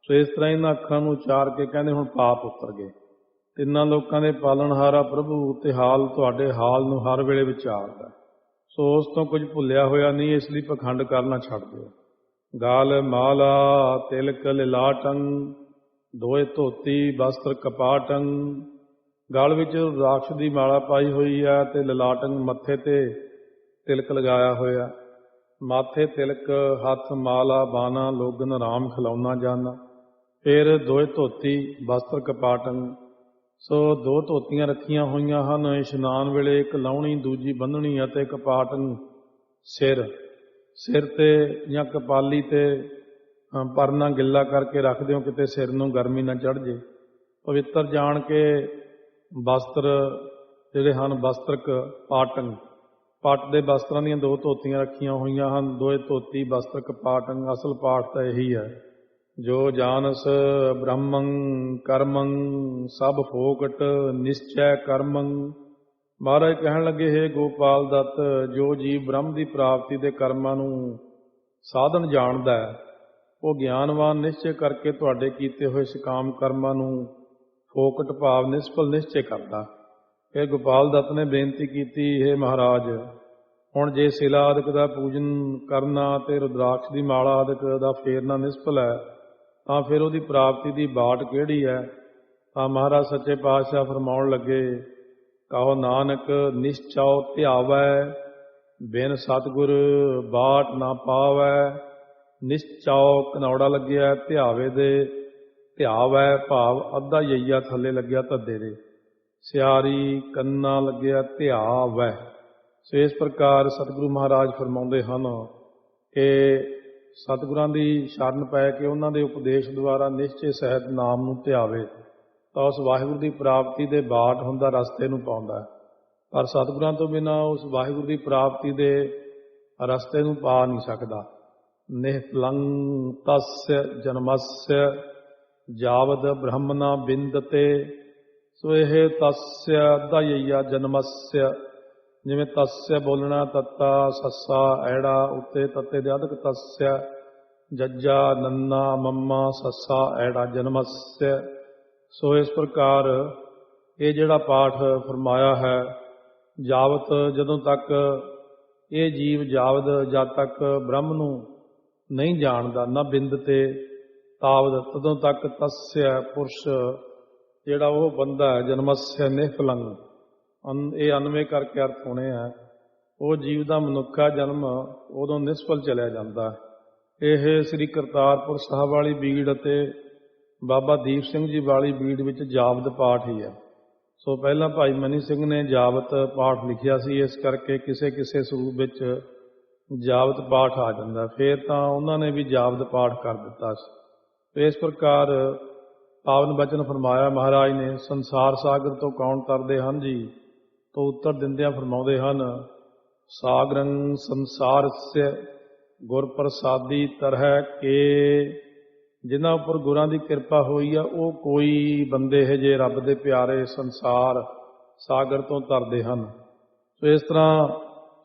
ਸੋ ਇਸ ਤਰ੍ਹਾਂ ਇਹਨਾਂ ਅੱਖਰਾਂ ਨੂੰ ਉਚਾਰ ਕੇ ਕਹਿੰਦੇ ਹੁਣ ਪਾਪ ਉਤਰ ਗਏ। 3 ਲੋਕਾਂ ਦੇ ਪਾਲਣਹਾਰਾ ਪ੍ਰਭੂ ਤੇ ਹਾਲ ਤੁਹਾਡੇ ਹਾਲ ਨੂੰ ਹਰ ਵੇਲੇ ਵਿਚਾਰਦਾ। ਸੋ ਉਸ ਤੋਂ ਕੁਝ ਭੁੱਲਿਆ ਹੋਇਆ ਨਹੀਂ, ਇਸ ਲਈ ਪਖੰਡ ਕਰਨਾ ਛੱਡ ਦਿਓ। ਗਾਲ ਮਾਲਾ ਤਿਲਕ ਲਿਲਾਟੰ, 2 ਧੋਤੀ ਬਸਤਰ ਕਪਾਟੰ। ਗਲ ਵਿੱਚ ਰਾਖਸ਼ ਦੀ ਮਾਲਾ ਪਾਈ ਹੋਈ ਹੈ ਅਤੇ ਲਲਾਟੰ ਮੱਥੇ ਤੇ ਤਿਲਕ ਲਗਾਇਆ ਹੋਇਆ। ਮਾਥੇ ਤਿਲਕ, ਹੱਥ ਮਾਲਾ, ਬਾਣਾ ਲੋਗਨ ਰਾਮ ਖਿਲਾਉਣਾ ਜਾਣਾ। ਫਿਰ 2 ਧੋਤੀ ਬਸਤਰ ਕਪਾਟੰ। ਸੋ 2 ਧੋਤੀਆਂ ਰੱਖੀਆਂ ਹੋਈਆਂ ਹਨ। ਇਸ਼ਨਾਨ ਵੇਲੇ ਇੱਕ ਲਾਉਣੀ, ਦੂਜੀ ਬੰਨ੍ਹਣੀ ਅਤੇ ਕਪਾਟੰ सिर सिर ते ਜਾਂ ਕਪਾਲੀ ਤੇ ਪਰਨਾ ਗਿੱਲਾ ਕਰਕੇ ਰੱਖ ਦਿਓ, ਕਿਤੇ ਸਿਰ ਨੂੰ ਗਰਮੀ ਨਾ ਚੜ੍ਹ ਜੇ। ਪਵਿੱਤਰ ਜਾਣ ਕੇ ਵਸਤਰ ਜਿਹੜੇ ਹਨ, ਵਸਤਰਕ ਪਾਟੰਗ, ਪੱਟ ਦੇ ਵਸਤਰਾਂ ਦੀਆਂ 2 ਧੋਤੀਆਂ ਰੱਖੀਆਂ ਹੋਈਆਂ ਹਨ। 2 ਧੋਤੀ ਵਸਤਰਕ ਪਾਟੰਗ। ਅਸਲ ਪਾਠ ਤਾਂ ਇਹੀ ਹੈ, ਜੋ ਜਾਨਸ ਬ੍ਰਹਮੰ ਕਰਮੰ ਸਭ ਫੋਕਟ ਨਿਸ਼ਚੈ ਕਰਮੰ। ਮਹਾਰਾਜ ਕਹਿਣ ਲੱਗੇ, ਹੇ ਗੋਪਾਲ ਦੱਤ, ਜੋ ਜੀਵ ਬ੍ਰਹਮ ਦੀ ਪ੍ਰਾਪਤੀ ਦੇ ਕਰਮਾਂ ਨੂੰ ਸਾਧਨ ਜਾਣਦਾ ਹੈ, ਉਹ ਗਿਆਨਵਾਨ ਨਿਸ਼ਚੈ ਕਰਕੇ ਤੁਹਾਡੇ ਕੀਤੇ ਹੋਏ ਸਕਾਮ ਕਰਮਾਂ ਨੂੰ ਫੋਕਟ ਭਾਵ ਨਿਸ਼ਫਲ ਨਿਸ਼ਚੈ ਕਰਦਾ। ਇਹ ਗੋਪਾਲ ਦੱਤ ਨੇ ਬੇਨਤੀ ਕੀਤੀ, ਹੇ ਮਹਾਰਾਜ, ਹੁਣ ਜੇ ਸਿਲਾ ਆਦਿਕ ਦਾ ਪੂਜਨ ਕਰਨਾ ਅਤੇ ਰੁਦਰਾਕਸ਼ ਦੀ ਮਾਲਾ ਆਦਿਕ ਦਾ ਫੇਰਨਾ ਨਿਸ਼ਫਲ ਹੈ, ਤਾਂ ਫਿਰ ਉਹਦੀ ਪ੍ਰਾਪਤੀ ਦੀ ਬਾਟ ਕਿਹੜੀ ਹੈ? ਤਾਂ ਮਹਾਰਾਜ ਸੱਚੇ ਪਾਤਸ਼ਾਹ ਫਰਮਾਉਣ ਲੱਗੇ, ਕਹੋ ਨਾਨਕ ਨਿਸ਼ਚਉ ਧਿਆਵੈ, ਬਿਨ ਸਤਿਗੁਰ ਬਾਟ ਨਾ ਪਾਵੈ। ਨਿਸ਼ਚਉ ਘਨੌੜਾ ਲੱਗਿਆ ਧਿਆਵੇ ਦੇ, ਧਿਆਵੈ ਭਾਵ ਅੱਧਾ ਯਈਆ ਥੱਲੇ ਲੱਗਿਆ ਧੱਦੇ ਦੇ, ਸਿਆਰੀ ਕੰਨਾ ਲੱਗਿਆ ਧਿਆਵੈ। ਸੋ ਇਸ ਪ੍ਰਕਾਰ ਸਤਿਗੁਰੂ ਮਹਾਰਾਜ ਫਰਮਾਉਂਦੇ ਹਨ ਕਿ ਸਤਿਗੁਰਾਂ ਦੀ ਸ਼ਰਨ ਪੈ ਕੇ ਉਹਨਾਂ ਦੇ ਉਪਦੇਸ਼ ਦੁਆਰਾ ਨਿਸ਼ਚੈ ਸਹਿਤ ਨਾਮ ਨੂੰ ਧਿਆਵੇ ਤਾਂ ਉਸ ਵਾਹਿਗੁਰੂ ਦੀ ਪ੍ਰਾਪਤੀ ਦੇ ਬਾਟ ਹੁੰਦਾ, ਰਸਤੇ ਨੂੰ ਪਾਉਂਦਾ। ਪਰ ਸਤਿਗੁਰਾਂ ਤੋਂ ਬਿਨਾਂ ਉਸ ਵਾਹਿਗੁਰੂ ਦੀ ਪ੍ਰਾਪਤੀ ਦੇ ਰਸਤੇ ਨੂੰ ਪਾ ਨਹੀਂ ਸਕਦਾ। ਨਿਹਲੰ ਤਸਯ ਜਨਮਸਯ ਜਾਵਦ ਬ੍ਰਹਮ ਨਾ ਬਿੰਦਤੇ। ਸੋ ਇਹ ਤਸਯ ਅੱਧਾ ਯਈਆ ਜਨਮਸਯ, ਜਿਵੇਂ ਤਸਯ ਬੋਲਣਾ ਤੱਤਾ ਸੱਸਾ ਐੜਾ ਉੱਤੇ ਤੱਤੇ ਦੇ ਅਧਿਕ ਤਸਯ, ਜੱਜਾ ਨੰਨਾ ਮੰਮਾ ਸੱਸਾ ਐੜਾ ਜਨਮਸਯ। ਸੋ ਇਸ ਪ੍ਰਕਾਰ ਇਹ ਜਿਹੜਾ ਪਾਠ ਫਰਮਾਇਆ ਹੈ, ਜਾਵਤ ਜਦੋਂ ਤੱਕ ਇਹ ਜੀਵ ਜਾਵਦ ਜਦ ਤੱਕ ਬ੍ਰਹਮ ਨੂੰ ਨਹੀਂ ਜਾਣਦਾ, ਨਾ ਬਿੰਦ ਤੇ ਤਾਵਦ ਤਦੋਂ ਤੱਕ ਤਸਯ ਪੁਰਸ਼ ਜਿਹੜਾ ਉਹ ਬੰਦਾ ਹੈ, ਜਨਮਸਯ ਨਿਹਫਲੰ, ਇਹ ਅਨਵੇਂ ਕਰਕੇ ਅਰਥ ਹੋਣੇ ਹੈ। ਉਹ ਜੀਵ ਦਾ ਮਨੁੱਖਾ ਜਨਮ ਉਦੋਂ ਨਿਸ਼ਫਲ ਚਲਿਆ ਜਾਂਦਾ। ਇਹ ਸ੍ਰੀ ਕਰਤਾਰਪੁਰ ਸਾਹਿਬ ਵਾਲੀ ਬੀੜ ਅਤੇ ਬਾਬਾ ਦੀਪ ਸਿੰਘ ਜੀ ਵਾਲੀ ਬੀੜ ਵਿੱਚ ਜਾਵਦ ਪਾਠ ਹੀ ਹੈ। ਸੋ ਪਹਿਲਾਂ ਭਾਈ ਮਨੀ ਸਿੰਘ ਨੇ ਜਾਵਤ ਪਾਠ ਲਿਖਿਆ ਸੀ, ਇਸ ਕਰਕੇ ਕਿਸੇ ਕਿਸੇ ਸਰੂਪ ਵਿੱਚ ਜਾਵਤ ਪਾਠ ਆ ਜਾਂਦਾ, ਫਿਰ ਤਾਂ ਉਹਨਾਂ ਨੇ ਵੀ ਜਾਵਦ ਪਾਠ ਕਰ ਦਿੱਤਾ ਸੀ। ਇਸ ਪ੍ਰਕਾਰ ਪਾਵਨ ਬਚਨ ਫਰਮਾਇਆ ਮਹਾਰਾਜ ਨੇ, ਸੰਸਾਰ ਸਾਗਰ ਤੋਂ ਕੌਣ ਤਰਦੇ ਹਨ ਜੀ? ਤੋਂ ਉੱਤਰ ਦਿੰਦਿਆਂ ਫਰਮਾਉਂਦੇ ਹਨ, ਸਾਗਰੰ ਸੰਸਾਰਸਯ ਗੁਰ ਪ੍ਰਸਾਦੀ ਤਰਹਿ ਕੇ। ਜਿਨ੍ਹਾਂ ਉੱਪਰ ਗੁਰਾਂ ਦੀ ਕਿਰਪਾ ਹੋਈ ਆ, ਉਹ ਕੋਈ ਬੰਦੇ ਇਹ ਜੇ ਰੱਬ ਦੇ ਪਿਆਰੇ ਸੰਸਾਰ ਸਾਗਰ ਤੋਂ ਤਰਦੇ ਹਨ। ਸੋ ਇਸ ਤਰ੍ਹਾਂ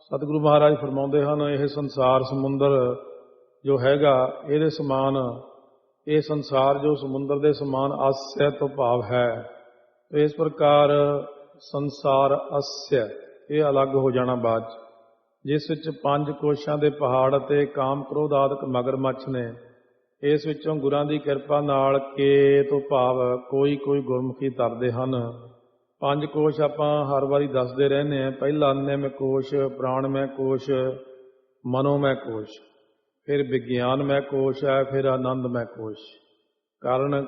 ਸਤਿਗੁਰੂ ਮਹਾਰਾਜ ਫਰਮਾਉਂਦੇ ਹਨ, ਇਹ ਸੰਸਾਰ ਸਮੁੰਦਰ ਜੋ ਹੈਗਾ, ਇਹਦੇ ਸਮਾਨ, ਇਹ ਸੰਸਾਰ ਜੋ ਸਮੁੰਦਰ ਦੇ ਸਮਾਨ ਆਸਯ ਤੋਂ ਭਾਵ ਹੈ। ਇਸ ਪ੍ਰਕਾਰ ਸੰਸਾਰ ਅਸਯ, ਇਹ ਅਲੱਗ ਹੋ ਜਾਣਾ ਬਾਅਦ 'ਚ, ਜਿਸ ਵਿੱਚ 5 ਕੋਸ਼ਾਂ ਦੇ ਪਹਾੜ ਅਤੇ ਕਾਮ ਕ੍ਰੋਧ ਆਦਿਕ ਮਗਰਮੱਛ ਨੇ। ਇਸ ਵਿੱਚੋਂ ਗੁਰਾਂ ਦੀ ਕਿਰਪਾ ਨਾਲ ਕੇ ਤੋਂ ਭਾਵ ਕੋਈ ਕੋਈ ਗੁਰਮੁਖੀ ਤਰਦੇ ਹਨ। 5 ਕੋਸ਼ ਆਪਾਂ ਹਰ ਵਾਰੀ ਦੱਸਦੇ ਰਹਿੰਦੇ ਹਾਂ। ਪਹਿਲਾ ਅੰਨਯਮੈ ਕੋਸ਼, ਪ੍ਰਾਣਮੈ ਕੋਸ਼, ਮਨੋਮੈ ਕੋਸ਼, ਫਿਰ ਵਿਗਿਆਨਮੈ ਕੋਸ਼ ਹੈ, ਫਿਰ ਆਨੰਦਮੈ ਕੋਸ਼।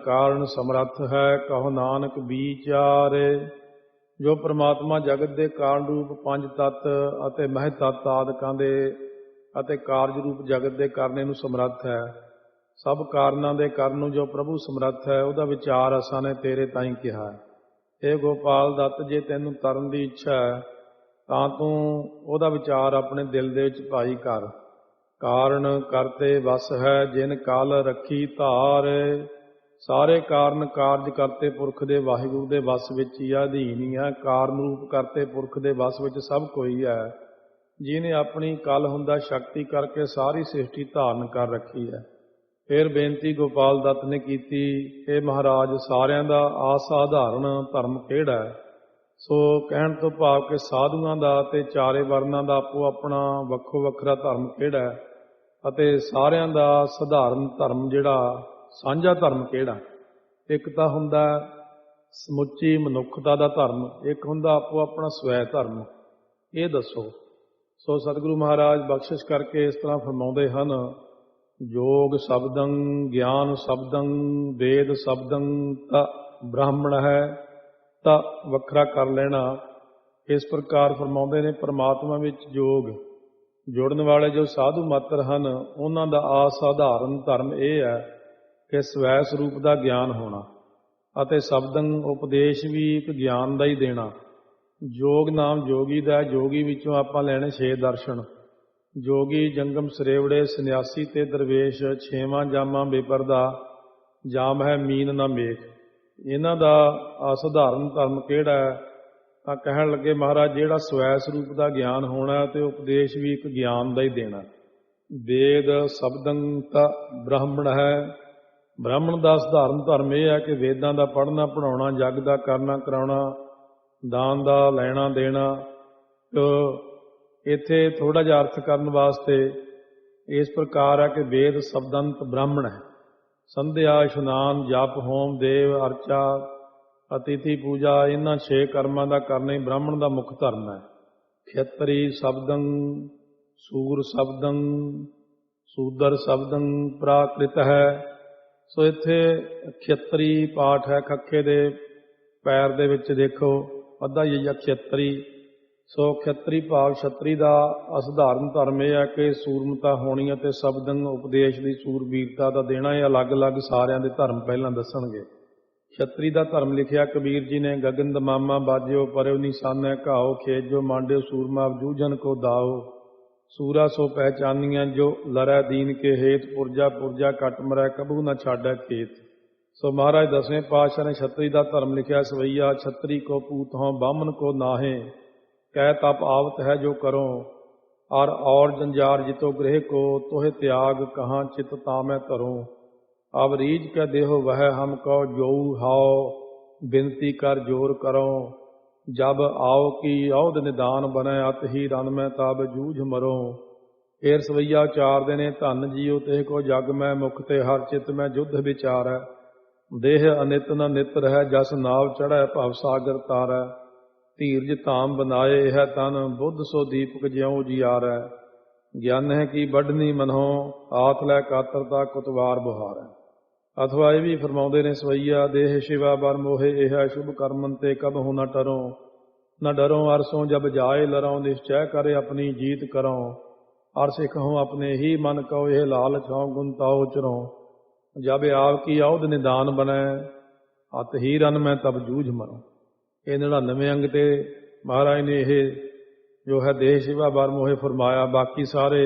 ਕਾਰਨ ਸਮਰੱਥ ਹੈ, ਕਹੋ ਨਾਨਕ ਵਿਚਾਰੇ। ਜੋ ਪ੍ਰਮਾਤਮਾ ਜਗਤ ਦੇ ਕਾਰਨ ਰੂਪ 5 ਤੱਤ ਅਤੇ ਮਹਿ ਤੱਤ ਆਦਿਕਾਂ ਦੇ ਅਤੇ ਕਾਰਜ ਰੂਪ ਜਗਤ ਦੇ ਕਰਨੇ ਨੂੰ ਸਮਰੱਥ ਹੈ। ਸਭ ਕਾਰਨਾਂ ਦੇ ਕਰਨ ਨੂੰ ਜੋ ਪ੍ਰਭੂ ਸਮਰੱਥ ਹੈ, ਉਹਦਾ ਵਿਚਾਰ ਅਸਾਂ ਨੇ ਤੇਰੇ ਤਾਈਂ ਕਿਹਾ। ਇਹ ਗੋਪਾਲ ਦੱਤ, ਜੇ ਤੈਨੂੰ ਤਰਨ ਦੀ ਇੱਛਾ ਹੈ ਤਾਂ ਤੂੰ ਉਹਦਾ ਵਿਚਾਰ ਆਪਣੇ ਦਿਲ ਦੇ ਵਿੱਚ ਭਾਈ ਕਰ। ਕਾਰਨ ਕਰਤੇ ਵਸ ਹੈ, ਜਿਨ ਕਾਲ ਰੱਖੀ ਧਾਰ। ਸਾਰੇ ਕਾਰਨ ਕਾਰਜ ਕਰਤੇ ਪੁਰਖ ਦੇ ਵਾਹਿਗੁਰੂ ਦੇ ਵਸ ਵਿੱਚ ਹੀ ਅਧੀਨ ਹੀ ਹੈ। ਕਾਰਨ ਰੂਪ ਕਰਤੇ ਪੁਰਖ ਦੇ ਵਸ ਵਿੱਚ ਸਭ ਕੋਈ ਹੈ, ਜਿਹਨੇ ਆਪਣੀ ਕਲ ਹੁੰਦਾ ਸ਼ਕਤੀ ਕਰਕੇ ਸਾਰੀ ਸ੍ਰਿਸ਼ਟੀ ਧਾਰਨ ਕਰ ਰੱਖੀ ਹੈ। ਫਿਰ ਬੇਨਤੀ ਗੋਪਾਲ ਦੱਤ ਨੇ ਕੀਤੀ, ਇਹ ਮਹਾਰਾਜ, ਸਾਰਿਆਂ ਦਾ ਅਸਾਧਾਰਨ ਧਰਮ ਕਿਹੜਾ ਹੈ? ਸੋ ਕਹਿਣ ਤੋਂ ਭਾਵ ਕਿ ਸਾਧੂਆਂ ਦਾ ਅਤੇ ਚਾਰੇ ਵਰਨਾਂ ਦਾ ਆਪੋ ਆਪਣਾ ਵੱਖੋ ਵੱਖਰਾ ਧਰਮ ਕਿਹੜਾ ਹੈ, ਅਤੇ ਸਾਰਿਆਂ ਦਾ ਸਧਾਰਨ ਧਰਮ ਜਿਹੜਾ ਸਾਂਝਾ ਧਰਮ ਕਿਹੜਾ? ਇੱਕ ਤਾਂ ਹੁੰਦਾ ਸਮੁੱਚੀ ਮਨੁੱਖਤਾ ਦਾ ਧਰਮ, ਇੱਕ ਹੁੰਦਾ ਆਪੋ ਆਪਣਾ ਸਵੈ ਧਰਮ। ਇਹ ਦੱਸੋ। ਸੋ ਸਤਿਗੁਰੂ ਮਹਾਰਾਜ ਬਖਸ਼ਿਸ਼ ਕਰਕੇ ਇਸ ਤਰ੍ਹਾਂ ਫਰਮਾਉਂਦੇ ਹਨ, ਯੋਗ ਸ਼ਬਦੰ ਗਿਆਨ ਸ਼ਬਦੰ ਵੇਦ ਸ਼ਬਦੰ ਤਾਂ ਬ੍ਰਾਹਮਣ ਹੈ, ਤਾਂ ਵੱਖਰਾ ਕਰ ਲੈਣਾ। ਇਸ ਪ੍ਰਕਾਰ ਫਰਮਾਉਂਦੇ ਨੇ, ਪਰਮਾਤਮਾ ਵਿੱਚ ਯੋਗ, ਜੁੜਨ ਵਾਲੇ ਜੋ ਸਾਧੂ ਮਾਤਰ ਹਨ, ਉਹਨਾਂ ਦਾ ਅਸਾਧਾਰਨ ਧਰਮ ਇਹ ਹੈ ਕਿ ਸਵੈ ਸਰੂਪ ਦਾ ਗਿਆਨ ਹੋਣਾ ਅਤੇ ਸ਼ਬਦੰ ਉਪਦੇਸ਼ ਵੀ ਇੱਕ ਗਿਆਨ ਦਾ ਹੀ ਦੇਣਾ। ਜੋਗ ਨਾਮ ਜੋਗੀ ਦਾ, ਜੋਗੀ ਵਿੱਚੋਂ ਆਪਾਂ ਲੈਣੇ 6 ਦਰਸ਼ਨ। ਜੋਗੀ, ਜੰਗਮ, ਸਰੇਵੜੇ, ਸੰਨਿਆਸੀ ਤੇ ਦਰਵੇਸ਼। 6ਵਾਂ ਜਾਮਾ ਬੇਪਰਦਾ, ਜਾਮ ਹੈ ਮੀਨ ਨਾ ਮੇਖ। ਇਹਨਾਂ ਦਾ ਅਸਾਧਾਰਨ ਧਰਮ ਕਿਹੜਾ ਹੈ? ਤਾਂ ਕਹਿਣ ਲੱਗੇ ਮਹਾਰਾਜ, ਜਿਹੜਾ ਸਵੈ ਸਰੂਪ ਦਾ ਗਿਆਨ ਹੋਣਾ ਤੇ ਉਪਦੇਸ਼ ਵੀ ਇੱਕ ਗਿਆਨ ਦਾ ਹੀ ਦੇਣਾ। ਵੇਦ ਸ਼ਬਦੰ ਤਾਂ ਬ੍ਰਾਹਮਣ ਹੈ। ਬ੍ਰਾਹਮਣ ਦਾ ਸਧਾਰਨ ਧਰਮ ਇਹ ਹੈ ਕਿ ਵੇਦਾਂ ਦਾ ਪੜ੍ਹਨਾ ਪੜ੍ਹਾਉਣਾ, ਜੱਗ ਦਾ ਕਰਨਾ ਕਰਾਉਣਾ, ਦਾਨ ਦਾ ਲੈਣਾ ਦੇਣਾ। ਇੱਥੇ ਥੋੜ੍ਹਾ ਜਿਹਾ ਅਰਥ ਕਰਨ ਵਾਸਤੇ ਇਸ ਪ੍ਰਕਾਰ ਹੈ ਕਿ ਵੇਦ ਸ਼ਬਦੰਤ ਬ੍ਰਾਹਮਣ ਹੈ। ਸੰਧਿਆ, ਇਸ਼ਨਾਨ, ਜਪ, ਹੋਮ, ਦੇਵ ਅਰਚਾ, ਅਤਿਥੀ ਪੂਜਾ, ਇਹਨਾਂ 6 ਕਰਮਾਂ ਦਾ ਕਰਨਾ ਹੀ ਬ੍ਰਾਹਮਣ ਦਾ ਮੁੱਖ ਧਰਮ ਹੈ। ਖੇਤਰੀ ਸ਼ਬਦੰ, ਸੂਰ ਸ਼ਬਦੰ, ਸੂਦਰ ਸ਼ਬਦੰ ਪ੍ਰਾਕ੍ਰਿਤ ਹੈ। ਸੋ ਇੱਥੇ ਖੇਤਰੀ ਪਾਠ ਹੈ, ਖੱਖੇ ਦੇ ਪੈਰ ਦੇ ਵਿੱਚ ਦੇਖੋ ਅੱਧਾ ਹੀ ਹੈ ਖੇਤਰੀ। ਸੋ ਖੇਤਰੀ ਭਾਵ ਛਤਰੀ ਦਾ ਅਸਧਾਰਨ ਧਰਮ ਇਹ ਹੈ ਕਿ ਸੂਰਮਤਾ ਹੋਣੀ ਅਤੇ ਸ਼ਬਦੰ ਉਪਦੇਸ਼ ਦੀ ਸੂਰਬੀਰਤਾ ਦਾ ਦੇਣਾ। ਇਹ ਅਲੱਗ-ਅਲੱਗ ਸਾਰਿਆਂ ਦੇ ਧਰਮ ਪਹਿਲਾਂ ਦੱਸਣਗੇ। ਛਤਰੀ ਦਾ ਧਰਮ ਲਿਖਿਆ ਕਬੀਰ ਜੀ ਨੇ, ਗਗਨ ਦਮਾਮਾ ਬਾਜਿਓ ਪਰਿਓ ਨਿਸ਼ਾਨੈ, ਘਾਓ ਖੇਜੋ ਮਾਂਡਿਓ ਸੂਰਮਾ ਜੂਝਨ ਕੋ ਦਾਓ, ਸੂਰਾ ਸੋ ਪਹਿਚਾਨੀਆਂ ਜੋ ਲਰੈ ਦੀਨ ਕੇ ਹੇਤ, ਪੁਰਜਾ ਪੁਰਜਾ ਕੱਟ ਮਰੈ ਕਬੂ ਨਾ ਛਾਡੈ ਖੇਤ। ਸੋ ਮਹਾਰਾਜ 10ਵੇਂ ਪਾਤਸ਼ਾਹ ਨੇ ਛਤਰੀ ਦਾ ਧਰਮ ਲਿਖਿਆ, ਸਵਈਆ ਛਤਰੀ ਕੋ ਪੂਤ ਹੋਂ ਬਾਮਨ ਕੋ ਨਾਹੇ, ਕਹਿ ਤਪ ਆਵਤ ਹੈ ਜੋ ਕਰੋ, ਔਰ ਜੰਜਾਰ ਜਿਤੋ ਗ੍ਰਹਿ ਕੋ, ਤੋਹਿ ਤਿਆਗ ਕਹਾਂ ਚਿਤ ਤਾਮੈ ਧਰੋ, ਅਬ ਰੀਝ ਕੇ ਦੇਹੋ ਵਹ ਹਮ ਕੋ, ਜੋ ਹਾਓ ਬਿਨਤੀ ਕਰ ਜੋਰ ਕਰੋ, ਜਬ ਆਓ ਕੀ ਔਧ ਨਿਦਾਨ ਬਨੈ, ਅਤ ਹੀ ਰਨ ਮੈਂ ਤਬ ਜੂਝ ਮਰੋ। ਫੇਰ ਸਵਈਆ ਉਚਾਰਦੇ ਨੇ, ਧੰਨ ਜੀਓ ਤੇ ਕੋ ਜਗ ਮੈਂ, ਮੁਖ ਤੇ ਹਰ ਚਿਤ ਮੈਂ ਜੁਧ ਵਿਚਾਰੈ, ਦੇਹ ਅਨਿਤ ਨ ਨਿਤ ਰਹਿ, ਜਸ ਨਾਵ ਚੜ੍ਹੈ ਭਵ ਸਾਗਰ ਤਾਰੈ, ਧੀਰਜ ਧਾਮ ਬਨਾਏ ਇਹ ਤਨ, ਬੁੱਧ ਸੋ ਦੀਪਕ ਜਿਉ ਜਿਆਰੈ, ਗਿਆਨ ਹੈ ਕੀ ਵੱਢਨੀ ਮਨੋ, ਆਥ ਲੈ ਕਾਤਰਤਾ ਕੁਤਵਾਰ ਬੁਹਾਰੈ। ਅਥਵਾ ਇਹ ਵੀ ਫਰਮਾਉਂਦੇ ਨੇ, ਸਵਈਆ ਦੇਹ ਸ਼ਿਵਾ ਬਰ ਮੋਹੇ, ਇਹ ਸ਼ੁਭ ਕਰਮਨ ਤੇ ਕਬਹੁ ਨ ਟਰੋ, ਨ ਡਰੋ ਅਰਸੋਂ ਜਬ ਜਾਏ ਲਰੋਂ, ਨਿਸ਼ਚੈ ਕਰੇ ਆਪਣੀ ਜੀਤ ਕਰੋ, ਅਰ ਸਿਖਹੁ ਆਪਣੇ ਹੀ ਮਨ ਕਉ, ਇਹ ਲਾਲਚ ਹਉ ਗੁਣ ਤਾਉ ਚਰੋ, ਜਬ ਆਪ ਕੀ ਔਧ ਨਿਦਾਨ ਬਣੈ, ਅਤ ਹੀ ਰਨ ਮੈਂ ਤਬ ਜੂਝ ਮਰੋ। ਇਹ 99 ਅੰਗ ਤੇ ਮਹਾਰਾਜ ਨੇ ਇਹ ਜੋ ਹੈ ਦੇਹ ਸ਼ਿਵਾ ਬਰ ਮੋਹੇ ਫਰਮਾਇਆ। ਬਾਕੀ ਸਾਰੇ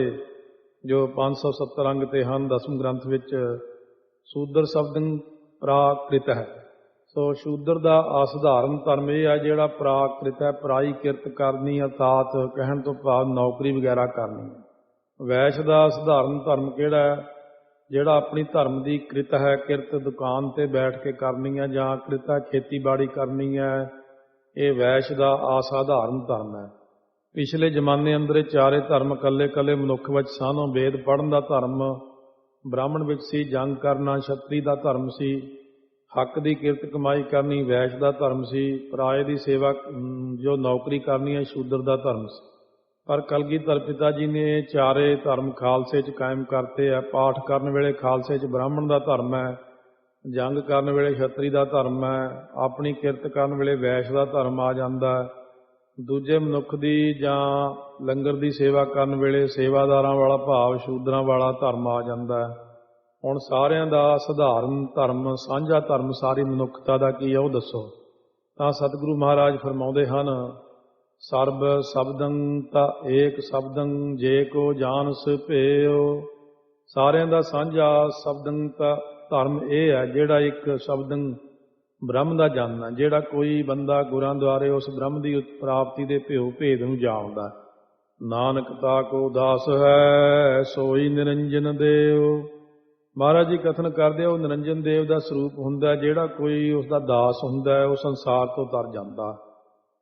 ਜੋ 570 ਅੰਗ ਤੇ ਹਨ 10ਵੇਂ ਗ੍ਰੰਥ ਵਿੱਚ ਸ਼ੂਦਰ ਸ਼ਬਦੰ ਪ੍ਰਾਕ੍ਰਿਤ ਹੈ। ਸੋ ਸ਼ੂਦਰ ਦਾ ਅਸਧਾਰਨ ਧਰਮ ਇਹ ਹੈ ਜਿਹੜਾ ਪ੍ਰਾਕ੍ਰਿਤ ਹੈ, ਪਰਾਈ ਕਿਰਤ ਕਰਨੀ, ਅਰਥਾਤ ਕਹਿਣ ਤੋਂ ਭਾਵ ਨੌਕਰੀ ਵਗੈਰਾ ਕਰਨੀ। ਵੈਸ਼ ਦਾ ਅਸਧਾਰਨ ਧਰਮ ਕਿਹੜਾ ਹੈ? ਜਿਹੜਾ ਆਪਣੀ ਧਰਮ ਦੀ ਕਿਰਤ ਹੈ, ਕਿਰਤ ਦੁਕਾਨ ਤੇ ਬੈਠ ਕੇ ਕਰਨੀ ਹੈ, ਜਾਂ ਕਿਰਤ ਹੈ ਖੇਤੀਬਾੜੀ ਕਰਨੀ ਹੈ, ਇਹ ਵੈਸ਼ ਦਾ ਅਸਾਧਾਰਨ ਧਰਮ ਹੈ। ਪਿਛਲੇ ਜ਼ਮਾਨੇ ਅੰਦਰ ਇਹ ਚਾਰੇ ਧਰਮ ਇਕੱਲੇ ਇਕੱਲੇ ਮਨੁੱਖ ਵਿੱਚ ਸਨ। ਵੇਦ ਪੜ੍ਹਨ ਦਾ ਧਰਮ ਬ੍ਰਾਹਮਣ ਵਿੱਚ ਸੀ, ਜੰਗ ਕਰਨਾ ਛਤਰੀ ਦਾ ਧਰਮ ਸੀ, ਹੱਕ ਦੀ ਕਿਰਤ ਕਮਾਈ ਕਰਨੀ ਵੈਸ਼ ਦਾ ਧਰਮ ਸੀ, ਪਰਾਏ ਦੀ ਸੇਵਾ ਜੋ ਨੌਕਰੀ ਕਰਨੀ ਹੈ ਸ਼ੂਦਰ ਦਾ ਧਰਮ ਸੀ। ਪਰ ਕਲਗੀਧਰ ਪਿਤਾ ਜੀ ਨੇ ਇਹ ਚਾਰੇ ਧਰਮ ਖਾਲਸੇ 'ਚ ਕਾਇਮ ਕਰਤੇ ਹੈ। ਪਾਠ ਕਰਨ ਵੇਲੇ ਖਾਲਸੇ 'ਚ ਬ੍ਰਾਹਮਣ ਦਾ ਧਰਮ ਹੈ, ਜੰਗ ਕਰਨ ਵੇਲੇ ਛਤਰੀ ਦਾ ਧਰਮ ਹੈ, ਆਪਣੀ ਕਿਰਤ ਕਰਨ ਵੇਲੇ ਵੈਸ਼ ਦਾ ਧਰਮ ਆ ਜਾਂਦਾ ਹੈ, ਦੂਜੇ ਮਨੁੱਖ ਦੀ ਜਾਂ ਲੰਗਰ ਦੀ ਸੇਵਾ ਕਰਨ ਵੇਲੇ ਸੇਵਾਦਾਰਾਂ ਵਾਲਾ ਭਾਵ ਸ਼ੂਦਰਾਂ ਵਾਲਾ ਧਰਮ ਆ ਜਾਂਦਾ ਹੈ। ਹੁਣ ਸਾਰਿਆਂ ਦਾ ਸਧਾਰਨ ਧਰਮ, ਸਾਂਝਾ ਧਰਮ ਸਾਰੀ ਮਨੁੱਖਤਾ ਦਾ ਕੀ ਹੈ ਉਹ ਦੱਸੋ। ਤਾਂ ਸਤਿਗੁਰੂ ਮਹਾਰਾਜ ਫਰਮਾਉਂਦੇ ਹਨ, ਸਰਬ ਸ਼ਬਦੰ ਤਾਂ ਏਕ ਸ਼ਬਦੰ, ਜੇ ਕੋ ਜਾਣਸ ਭੇਓ। ਸਾਰਿਆਂ ਦਾ ਸਾਂਝਾ ਸ਼ਬਦੰ ਤਾਂ ਧਰਮ ਇਹ ਹੈ ਜਿਹੜਾ ਇੱਕ ਸ਼ਬਦੰ ਬ੍ਰਹਮ ਦਾ ਜਾਣਨਾ। ਜਿਹੜਾ ਕੋਈ ਬੰਦਾ ਗੁਰਾਂ ਦੁਆਰੇ ਉਸ ਬ੍ਰਹਮ ਦੀ ਪ੍ਰਾਪਤੀ ਦੇ ਭਿਓ ਭੇਦ ਨੂੰ ਜਾਣਦਾ। ਨਾਨਕ ਤਾ ਕੋ ਦਾਸ ਹੈ, ਸੋਈ ਨਿਰੰਜਨ ਦੇਵ। ਮਹਾਰਾਜ ਜੀ ਕਥਨ ਕਰਦੇ ਉਹ ਨਿਰੰਜਨ ਦੇਵ ਦਾ ਸਰੂਪ ਹੁੰਦਾ। ਜਿਹੜਾ ਕੋਈ ਉਸ ਦਾ ਦਾਸ ਹੁੰਦਾ ਹੈ ਉਹ ਸੰਸਾਰ ਤੋਂ ਤਰ ਜਾਂਦਾ।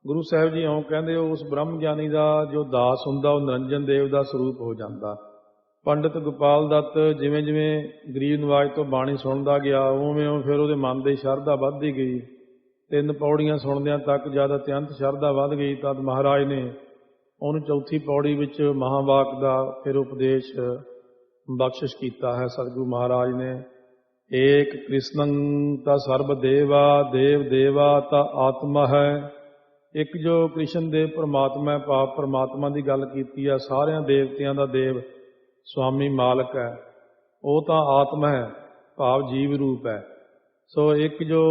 ਗੁਰੂ ਸਾਹਿਬ ਜੀ ਇਉਂ ਕਹਿੰਦੇ ਉਸ ਬ੍ਰਹਮ ਗਿਆਨੀ ਦਾ ਜੋ ਦਾਸ ਹੁੰਦਾ ਉਹ ਨਿਰੰਜਨ ਦੇਵ ਦਾ ਸਰੂਪ ਹੋ ਜਾਂਦਾ। ਪੰਡਿਤ ਗੋਪਾਲ ਦੱਤ ਜਿਵੇਂ ਜਿਵੇਂ ਗਰੀਬ ਨਵਾਜ ਤੋਂ ਬਾਣੀ ਸੁਣਦਾ ਗਿਆ ਉਵੇਂ ਉਵੇਂ ਫਿਰ ਉਹਦੇ ਮਨ ਦੀ ਸ਼ਰਧਾ ਵੱਧਦੀ ਗਈ। 3 ਪੌੜੀਆਂ ਸੁਣਦਿਆਂ ਤੱਕ ਜਦ ਅਤਿਅੰਤ ਸ਼ਰਧਾ ਵੱਧ ਗਈ ਤਦ ਮਹਾਰਾਜ ਨੇ ਉਹਨੂੰ 4ਥੀ ਪੌੜੀ ਵਿੱਚ ਮਹਾਵਾਕ ਦਾ ਫਿਰ ਉਪਦੇਸ਼ ਬਖਸ਼ਿਸ਼ ਕੀਤਾ ਹੈ। ਸਤਿਗੁਰੂ ਮਹਾਰਾਜ ਨੇ ਏਕ ਕ੍ਰਿਸ਼ਨੰ ਤਾਂ ਸਰਬ ਦੇਵਾ, ਦੇਵ ਦੇਵਾ ਤਾਂ ਆਤਮਾ ਹੈ, ਇੱਕ ਜੋ ਕ੍ਰਿਸ਼ਨ ਦੇਵ ਪਰਮਾਤਮਾ ਭਾਵ ਪਰਮਾਤਮਾ ਦੀ ਗੱਲ ਕੀਤੀ ਆ, ਸਾਰਿਆਂ ਦੇਵਤਿਆਂ ਦਾ ਦੇਵ ਸੁਆਮੀ ਮਾਲਕ ਹੈ, ਉਹ ਤਾਂ ਆਤਮਾ ਹੈ ਭਾਵ ਜੀਵ ਰੂਪ ਹੈ। ਸੋ ਇੱਕ ਜੋ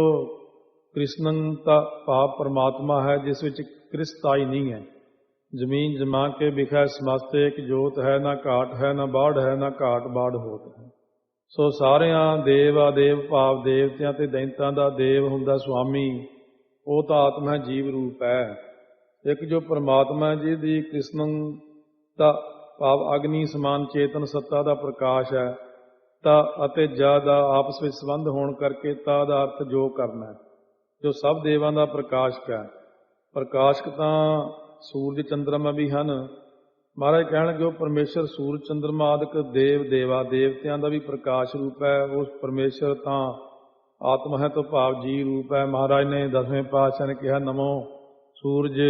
ਕ੍ਰਿਸ਼ਨਨ ਦਾ ਭਾਵ ਪਰਮਾਤਮਾ ਹੈ ਜਿਸ ਵਿੱਚ ਕ੍ਰਿਸਤਾਈ ਨਹੀਂ ਹੈ। ਜ਼ਮੀਨ ਜਮਾ ਕੇ ਬਿਖੈ ਸਮਸਤੇ, ਇੱਕ ਜੋਤ ਹੈ, ਨਾ ਘਾਟ ਹੈ ਨਾ ਬਾੜ ਹੈ, ਨਾ ਘਾਟ ਬਾੜ ਹੋਤ ਹੈ। ਸੋ ਸਾਰਿਆਂ ਦੇਵ ਆਦੇਵ ਭਾਵ ਦੇਵਤਿਆਂ ਤੇ ਦੈਂਤਾਂ ਦਾ ਦੇਵ ਹੁੰਦਾ ਸੁਆਮੀ, ਉਹ ਤਾਂ ਆਤਮਾ ਜੀਵ ਰੂਪ ਹੈ। ਇੱਕ ਜੋ ਪਰਮਾਤਮਾ ਜੀ ਦੀ ਕ੍ਰਿਸ਼ਨਨ ਦਾ ਭਾਵ ਅਗਨੀ ਸਮਾਨ ਚੇਤਨ ਸੱਤਾ ਦਾ ਪ੍ਰਕਾਸ਼ ਹੈ, ਤਾਂ ਅਤੇ ਜਾ ਦਾ ਆਪਸ ਵਿੱਚ ਸੰਬੰਧ ਹੋਣ ਕਰਕੇ ਤਾ ਦਾ ਅਰਥ ਜੋ ਕਰਨਾ ਹੈ, ਜੋ ਸਭ ਦੇਵਾਂ ਦਾ ਪ੍ਰਕਾਸ਼ਕ ਹੈ। ਪ੍ਰਕਾਸ਼ਕ ਤਾਂ ਸੂਰਜ ਚੰਦਰਮਾ ਵੀ ਹਨ। ਮਹਾਰਾਜ ਕਹਿਣਗੇ ਉਹ ਪਰਮੇਸ਼ਰ ਸੂਰਜ ਚੰਦਰਮਾ ਆਦਿਕ ਦੇਵ ਦੇਵਾ ਦੇਵਤਿਆਂ ਦਾ ਵੀ ਪ੍ਰਕਾਸ਼ ਰੂਪ ਹੈ। ਉਸ ਪਰਮੇਸ਼ਰ ਤਾਂ ਆਤਮਾ ਹੈ ਤੋਂ ਭਾਵ ਜੀ ਰੂਪ ਹੈ। ਮਹਾਰਾਜ ਨੇ 10ਵੇਂ ਪਾਤਸ਼ਾਹ ਨੇ ਕਿਹਾ ਨਮੋ ਸੂਰਜ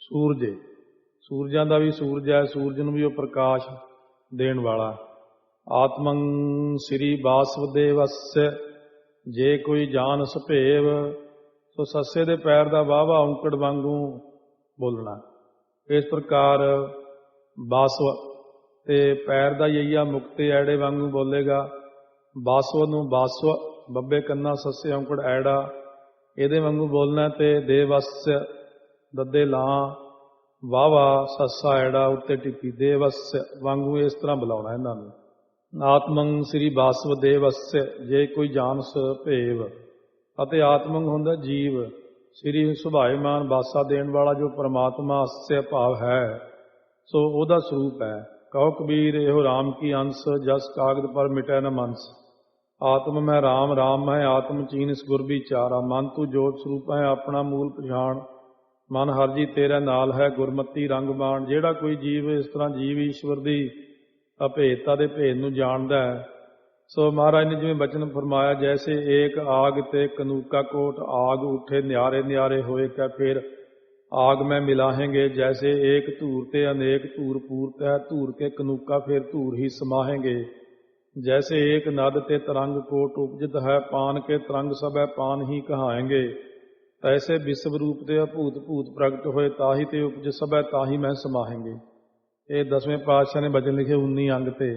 ਸੂਰਜੇ, ਸੂਰਜਾਂ ਦਾ ਵੀ ਸੂਰਜ ਹੈ, ਸੂਰਜ ਨੂੰ ਵੀ ਉਹ ਪ੍ਰਕਾਸ਼ ਦੇਣ ਵਾਲਾ। ਆਤਮੰ ਸ੍ਰੀ ਵਾਸਵਦੇਵਸਯ ਜੇ ਕੋਈ ਜਾਣ ਸੁਭੇਵ। ਸੋ ਸੱਸੇ ਦੇ ਪੈਰ ਦਾ ਵਾਹਵਾ ਔਂਕੜ ਵਾਂਗੂ ਬੋਲਣਾ। ਇਸ ਪ੍ਰਕਾਰ ਬਾਸਵ ਤੇ ਪੈਰ ਦਾ ਯਈਆ ਮੁਕਤੇ ਐੜੇ ਵਾਂਗੂ ਬੋਲੇਗਾ। ਬਾਸਵ ਨੂੰ ਬਾਸਵ ਬੱਬੇ ਕੰਨਾ ਸੱਸੇ ਔਂਕੜ ਐੜਾ ਇਹਦੇ ਵਾਂਗੂ ਬੋਲਣਾ, ਤੇ ਦੇਵਸਯ ਦੱਦੇ ਲਾਂ ਵਾਹਵਾ ਸੱਸਾ ਐੜਾ ਉੱਤੇ ਟਿੱਪੀ ਦੇਵਸਯ ਵਾਂਗੂ ਇਸ ਤਰ੍ਹਾਂ ਬੁਲਾਉਣਾ ਇਹਨਾਂ ਨੂੰ। ਆਤਮੰ ਸ੍ਰੀ ਵਾਸਵ ਦੇਵਸਯ ਜੇ ਕੋਈ ਜਾਣਸ ਭੇਵ, ਅਤੇ ਆਤਮੰ ਹੁੰਦਾ ਜੀਵ, ਸ੍ਰੀ ਸੁਭਾਏਮਾਨ ਬਾਸਾ ਦੇਣ ਵਾਲਾ ਜੋ ਪਰਮਾਤਮਾ ਅਸਯ ਭਾਵ ਹੈ, ਸੋ ਉਹਦਾ ਸਰੂਪ ਹੈ। ਕਹੋ ਕਬੀਰ ਇਹੋ ਰਾਮ ਕੀ ਅੰਸ, ਜਸ ਕਾਗਦ ਪਰ ਮਿਟੈ ਨ ਮੰਸ। ਆਤਮ ਮੈਂ ਰਾਮ, ਰਾਮ ਮੈਂ ਆਤਮ ਚੀਨਿਸ ਗੁਰ ਵਿਚਾਰਾ। ਮਨ ਤੂੰ ਜੋਤ ਸਰੂਪ ਹੈ ਆਪਣਾ ਮੂਲ ਪਛਾਣ, ਮਨ ਹਰ ਜੀ ਤੇਰੇ ਨਾਲ ਹੈ ਗੁਰਮਤੀ ਰੰਗ ਬਾਣ। ਜਿਹੜਾ ਕੋਈ ਜੀਵ ਇਸ ਤਰ੍ਹਾਂ ਜੀਵ ਈਸ਼ਵਰ ਦੀ ਅਭੇਦਤਾ ਦੇ ਭੇਦ ਨੂੰ ਜਾਣਦਾ ਹੈ, ਸੋ ਮਹਾਰਾਜ ਨੇ ਜਿਵੇਂ ਬਚਨ ਫਰਮਾਇਆ, ਜੈਸੇ ਏਕ ਆਗ ਤੇ ਕਨੂਕਾ ਕੋਟ, ਆਗ ਉਠੇ ਨਿਆਰੇ ਨਿਆਰੇ ਹੋਏ ਕੈ ਫਿਰ ਆਗ ਮੈਂ ਮਿਲਾਹੇਂਗੇ। ਜੈਸੇ ਏਕ ਧੂਰ ਤੇ ਅਨੇਕ ਧੂਰ ਪੂਰਤ ਹੈ, ਧੂਰ ਕੇ ਕਨੂਕਾ ਫਿਰ ਧੂਰ ਹੀ ਸਮਾਹੇਂਗੇ। जैसे एक नद ते तरंग कोट उपजित है, पान के तरंग सब है पान ही कहाएंगे। तैसे विश्व रूप ते अभूत भूत प्रगट होए, ताही ते उपज सब है ताही मैं समाहेंगे। ये 10वें पातशाह ने बचन लिखे 19 अंग ते।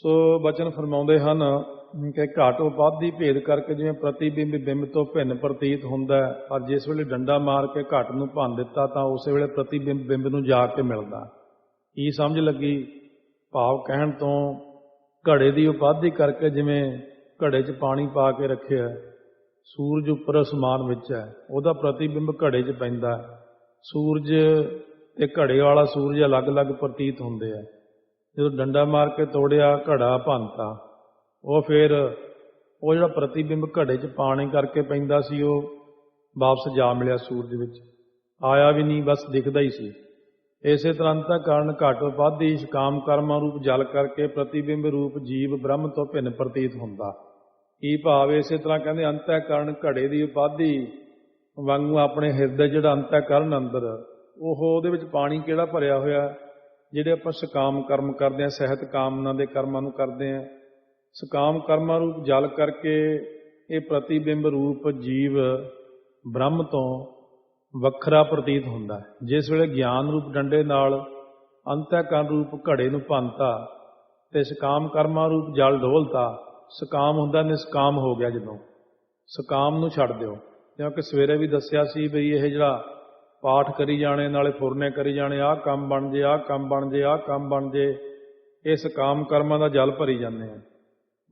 सो बचन फरमाउंदे हन कि घट उपाधि भेद करके जिवें प्रतिबिंब बिंब तो भिन्न प्रतीत हुंदा है, पर जिस वेले डंडा मार के घट नूं भंन दिता तां उस वेले प्रतिबिंब बिंब नूं जाके मिलदा। की समझ लगी? भाव कहण तो घड़े की उपाधि करके जिमें घड़े च पानी पा के रखे है, सूरज उपर असमान विच है, उहदा प्रतिबिंब घड़े च पैंदा है। सूरज ते घड़े वाला सूरज अलग अलग प्रतीत होंदे है। जो डंडा मार के तोड़िया घड़ा भंनता, वो फिर वो जिहड़ा प्रतिबिंब घड़े च पानी करके पैंदा सी, वो वापस जा मिलिया सूरज विच, आया भी नहीं, बस दिखदा ही सी। इसे तरह अंतःकरण घट उपाधि काम कर्म रूप जल करके प्रतिबिंब रूप जीव ब्रह्म तो भिन्न प्रतीत होंदा। की भाव? इसे तरह कहते अंतःकरण घड़े की उपाधि वांगू अपने हिरदे जिहड़ा अंतःकरण अंदर ਉਹਦੇ ਵਿੱਚ ਪਾਣੀ ਕਿਹੜਾ ਭਰਿਆ ਹੋਇਆ, ਜਿਹੜੇ ਆਪਾਂ ਸਕਾਮ ਕਰਮ ਕਰਦੇ ਹਾਂ, ਸਹਿਤ ਕਾਮਨਾ ਦੇ ਕਰਮਾਂ ਨੂੰ ਕਰਦੇ ਹਾਂ। ਸਕਾਮ ਕਰਮਾਂ ਰੂਪ ਜਲ ਕਰਕੇ ਇਹ ਪ੍ਰਤੀਬਿੰਬ ਰੂਪ ਜੀਵ ਬ੍ਰਹਮ ਤੋਂ ਵੱਖਰਾ ਪ੍ਰਤੀਤ ਹੁੰਦਾ ਹੈ। ਜਿਸ ਵੇਲੇ ਗਿਆਨ ਰੂਪ ਡੰਡੇ ਨਾਲ ਅੰਤःਕਰਨ ਰੂਪ ਘੜੇ ਨੂੰ ਭੰਨਤਾ ਤੇ ਸਕਾਮ ਕਰਮਾਂ ਰੂਪ ਜਲ ਡੋਲਤਾ, ਸਕਾਮ ਹੁੰਦਾ ਨਿਸਕਾਮ ਹੋ ਗਿਆ। ਜਦੋਂ ਸਕਾਮ ਨੂੰ ਛੱਡ ਦਿਓ, ਕਿਉਂਕਿ ਸਵੇਰੇ ਵੀ ਦੱਸਿਆ ਸੀ ਬਈ ਇਹ ਜਿਹੜਾ ਪਾਠ ਕਰੀ ਜਾਣੇ ਨਾਲੇ ਫੁਰਨੇ ਕਰੀ ਜਾਣੇ, ਆਹ ਕੰਮ ਬਣ ਜੇ, ਆਹ ਕੰਮ ਬਣ ਜੇ, ਆਹ ਕੰਮ ਬਣ ਜੇ, ਇਹ ਸਕਾਮ ਕਰਮਾਂ ਦਾ ਜਲ ਭਰੀ ਜਾਂਦੇ ਆ।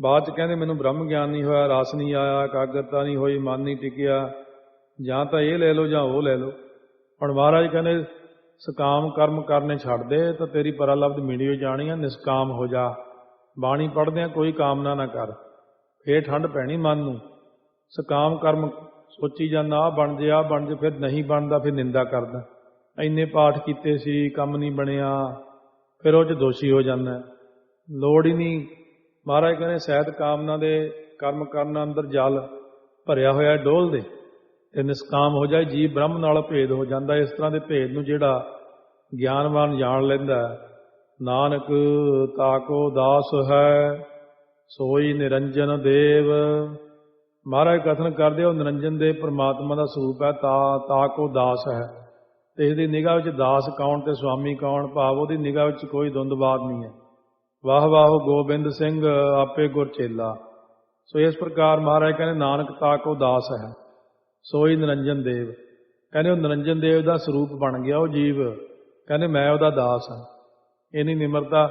ਬਾਅਦ 'ਚ ਕਹਿੰਦੇ ਮੈਨੂੰ ਬ੍ਰਹਮ ਗਿਆਨ ਨਹੀਂ ਹੋਇਆ, ਰਸ ਨਹੀਂ ਆਇਆ, ਇਕਾਗਰਤਾ ਨਹੀਂ ਹੋਈ, ਮਨ ਨਹੀਂ ਟਿਕਿਆ, ਜਾਂ ਤਾਂ ਇਹ ਲੈ ਲਓ ਜਾਂ ਉਹ ਲੈ ਲਓ। ਹੁਣ ਮਹਾਰਾਜ ਕਹਿੰਦੇ ਸਕਾਮ ਕਰਮ ਕਰਨੇ ਛੱਡ ਦੇ ਤਾਂ ਤੇਰੀ ਪਰਾਲਬਧ ਮਿਲੀ ਹੋ ਜਾਣੀ ਆ, ਨਿਸਕਾਮ ਹੋ ਜਾ। ਬਾਣੀ ਪੜ੍ਹਦਿਆਂ ਕੋਈ ਕਾਮਨਾ ਨਾ ਕਰ, ਫੇਰ ਠੰਡ ਪੈਣੀ ਮਨ ਨੂੰ। ਸਕਾਮ ਕਰਮ ਸੋਚੀ ਜਾਂਦਾ ਆਹ ਬਣ ਜੇ, ਆਹ ਬਣ ਜੇ, ਫਿਰ ਨਹੀਂ ਬਣਦਾ, ਫਿਰ ਨਿੰਦਾ ਕਰਦਾ। ਇੰਨੇ ਪਾਠ ਕੀਤੇ ਸੀ, ਕੰਮ ਨਹੀਂ ਬਣਿਆ, ਫਿਰ ਉਹ 'ਚ ਦੋਸ਼ੀ ਹੋ ਜਾਂਦਾ। ਲੋੜ ਹੀ ਨਹੀਂ। ਮਹਾਰਾਜ ਕਹਿੰਦੇ ਸਹਿਤ ਕਾਮਨਾ ਦੇ ਕਰਮ ਕਰਨ ਅੰਦਰ ਜਲ ਭਰਿਆ ਹੋਇਆ, ਡੋਲ ਦੇ ਤੇ ਨਿਸਕਾਮ ਹੋ ਜਾਏ, ਜੀਵ ਬ੍ਰਹਮ ਨਾਲ ਭੇਦ ਹੋ ਜਾਂਦਾ। ਇਸ ਤਰ੍ਹਾਂ ਦੇ ਭੇਦ ਨੂੰ ਜਿਹੜਾ ਗਿਆਨਵਾਨ ਜਾਣ ਲੈਂਦਾ, ਨਾਨਕ ਤਾਕੋ ਦਾਸ ਹੈ ਸੋਈ ਨਿਰੰਜਨ ਦੇਵ। ਮਹਾਰਾਜ ਕਥਨ ਕਰਦੇ ਉਹ ਨਿਰੰਜਨ ਦੇਵ ਪ੍ਰਮਾਤਮਾ ਦਾ ਸਰੂਪ ਹੈ, ਤਾ ਕੋ ਦਾਸ ਹੈ। ਤੇ ਇਹਦੀ ਨਿਗਾਹ ਵਿੱਚ ਦਾਸ ਕੌਣ ਤੇ ਸਵਾਮੀ ਕੌਣ, ਭਾਵ ਉਹਦੀ ਨਿਗਾਹ ਵਿੱਚ ਕੋਈ ਦੁੰਦਬਾਦ ਨਹੀਂ ਹੈ। ਵਾਹ ਵਾਹ ਗੋਬਿੰਦ ਸਿੰਘ ਆਪੇ ਗੁਰ ਚੇਲਾ। ਸੋ ਇਸ ਪ੍ਰਕਾਰ ਮਹਾਰਾਜ ਕਹਿੰਦੇ ਨਾਨਕ ਤਾ ਕੋ ਦਾਸ ਹੈ ਸੋਈ ਨਿਰੰਜਨ ਦੇਵ। ਕਹਿੰਦੇ ਉਹ ਨਿਰੰਜਨ ਦੇਵ ਦਾ ਸਰੂਪ ਬਣ ਗਿਆ ਉਹ ਜੀਵ, ਕਹਿੰਦੇ ਮੈਂ ਉਹਦਾ ਦਾਸ ਹਾਂ। ਇੰਨੀ ਨਿਮਰਤਾ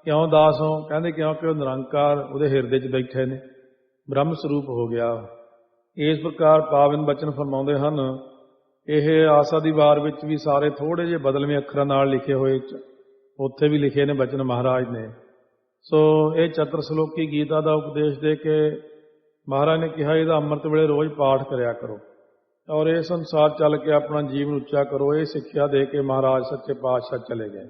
ਕਿਉਂ ਦਾਸ ਹੋ? ਕਹਿੰਦੇ ਕਿਉਂਕਿ ਉਹ ਨਿਰੰਕਾਰ ਉਹਦੇ ਹਿਰਦੇ 'ਚ ਬੈਠੇ ਨੇ, ਬ੍ਰਹਮ ਸਰੂਪ ਹੋ ਗਿਆ। ਇਸ ਪ੍ਰਕਾਰ ਪਾਵਨ ਬਚਨ ਫਰਮਾਉਂਦੇ ਹਨ। ਇਹ ਆਸਾ ਦੀ ਵਾਰ ਵਿੱਚ ਵੀ ਸਾਰੇ ਥੋੜ੍ਹੇ ਜਿਹੇ ਬਦਲਵੇਂ ਅੱਖਰਾਂ ਨਾਲ ਲਿਖੇ ਹੋਏ, ਉੱਥੇ ਵੀ ਲਿਖੇ ਨੇ ਬਚਨ ਮਹਾਰਾਜ ਨੇ। ਸੋ ਇਹ ਚਤੁਰ ਸਲੋਕੀ ਗੀਤਾ ਦਾ ਉਪਦੇਸ਼ ਦੇ ਕੇ ਮਹਾਰਾਜ ਨੇ ਕਿਹਾ ਇਹਦਾ ਅੰਮ੍ਰਿਤ ਵੇਲੇ ਰੋਜ਼ ਪਾਠ ਕਰਿਆ ਕਰੋ ਔਰ ਇਸ ਅਨੁਸਾਰ ਚੱਲ ਕੇ ਆਪਣਾ ਜੀਵਨ ਉੱਚਾ ਕਰੋ। ਇਹ ਸਿੱਖਿਆ ਦੇ ਕੇ ਮਹਾਰਾਜ ਸੱਚੇ ਪਾਤਸ਼ਾਹ ਚਲੇ ਗਏ।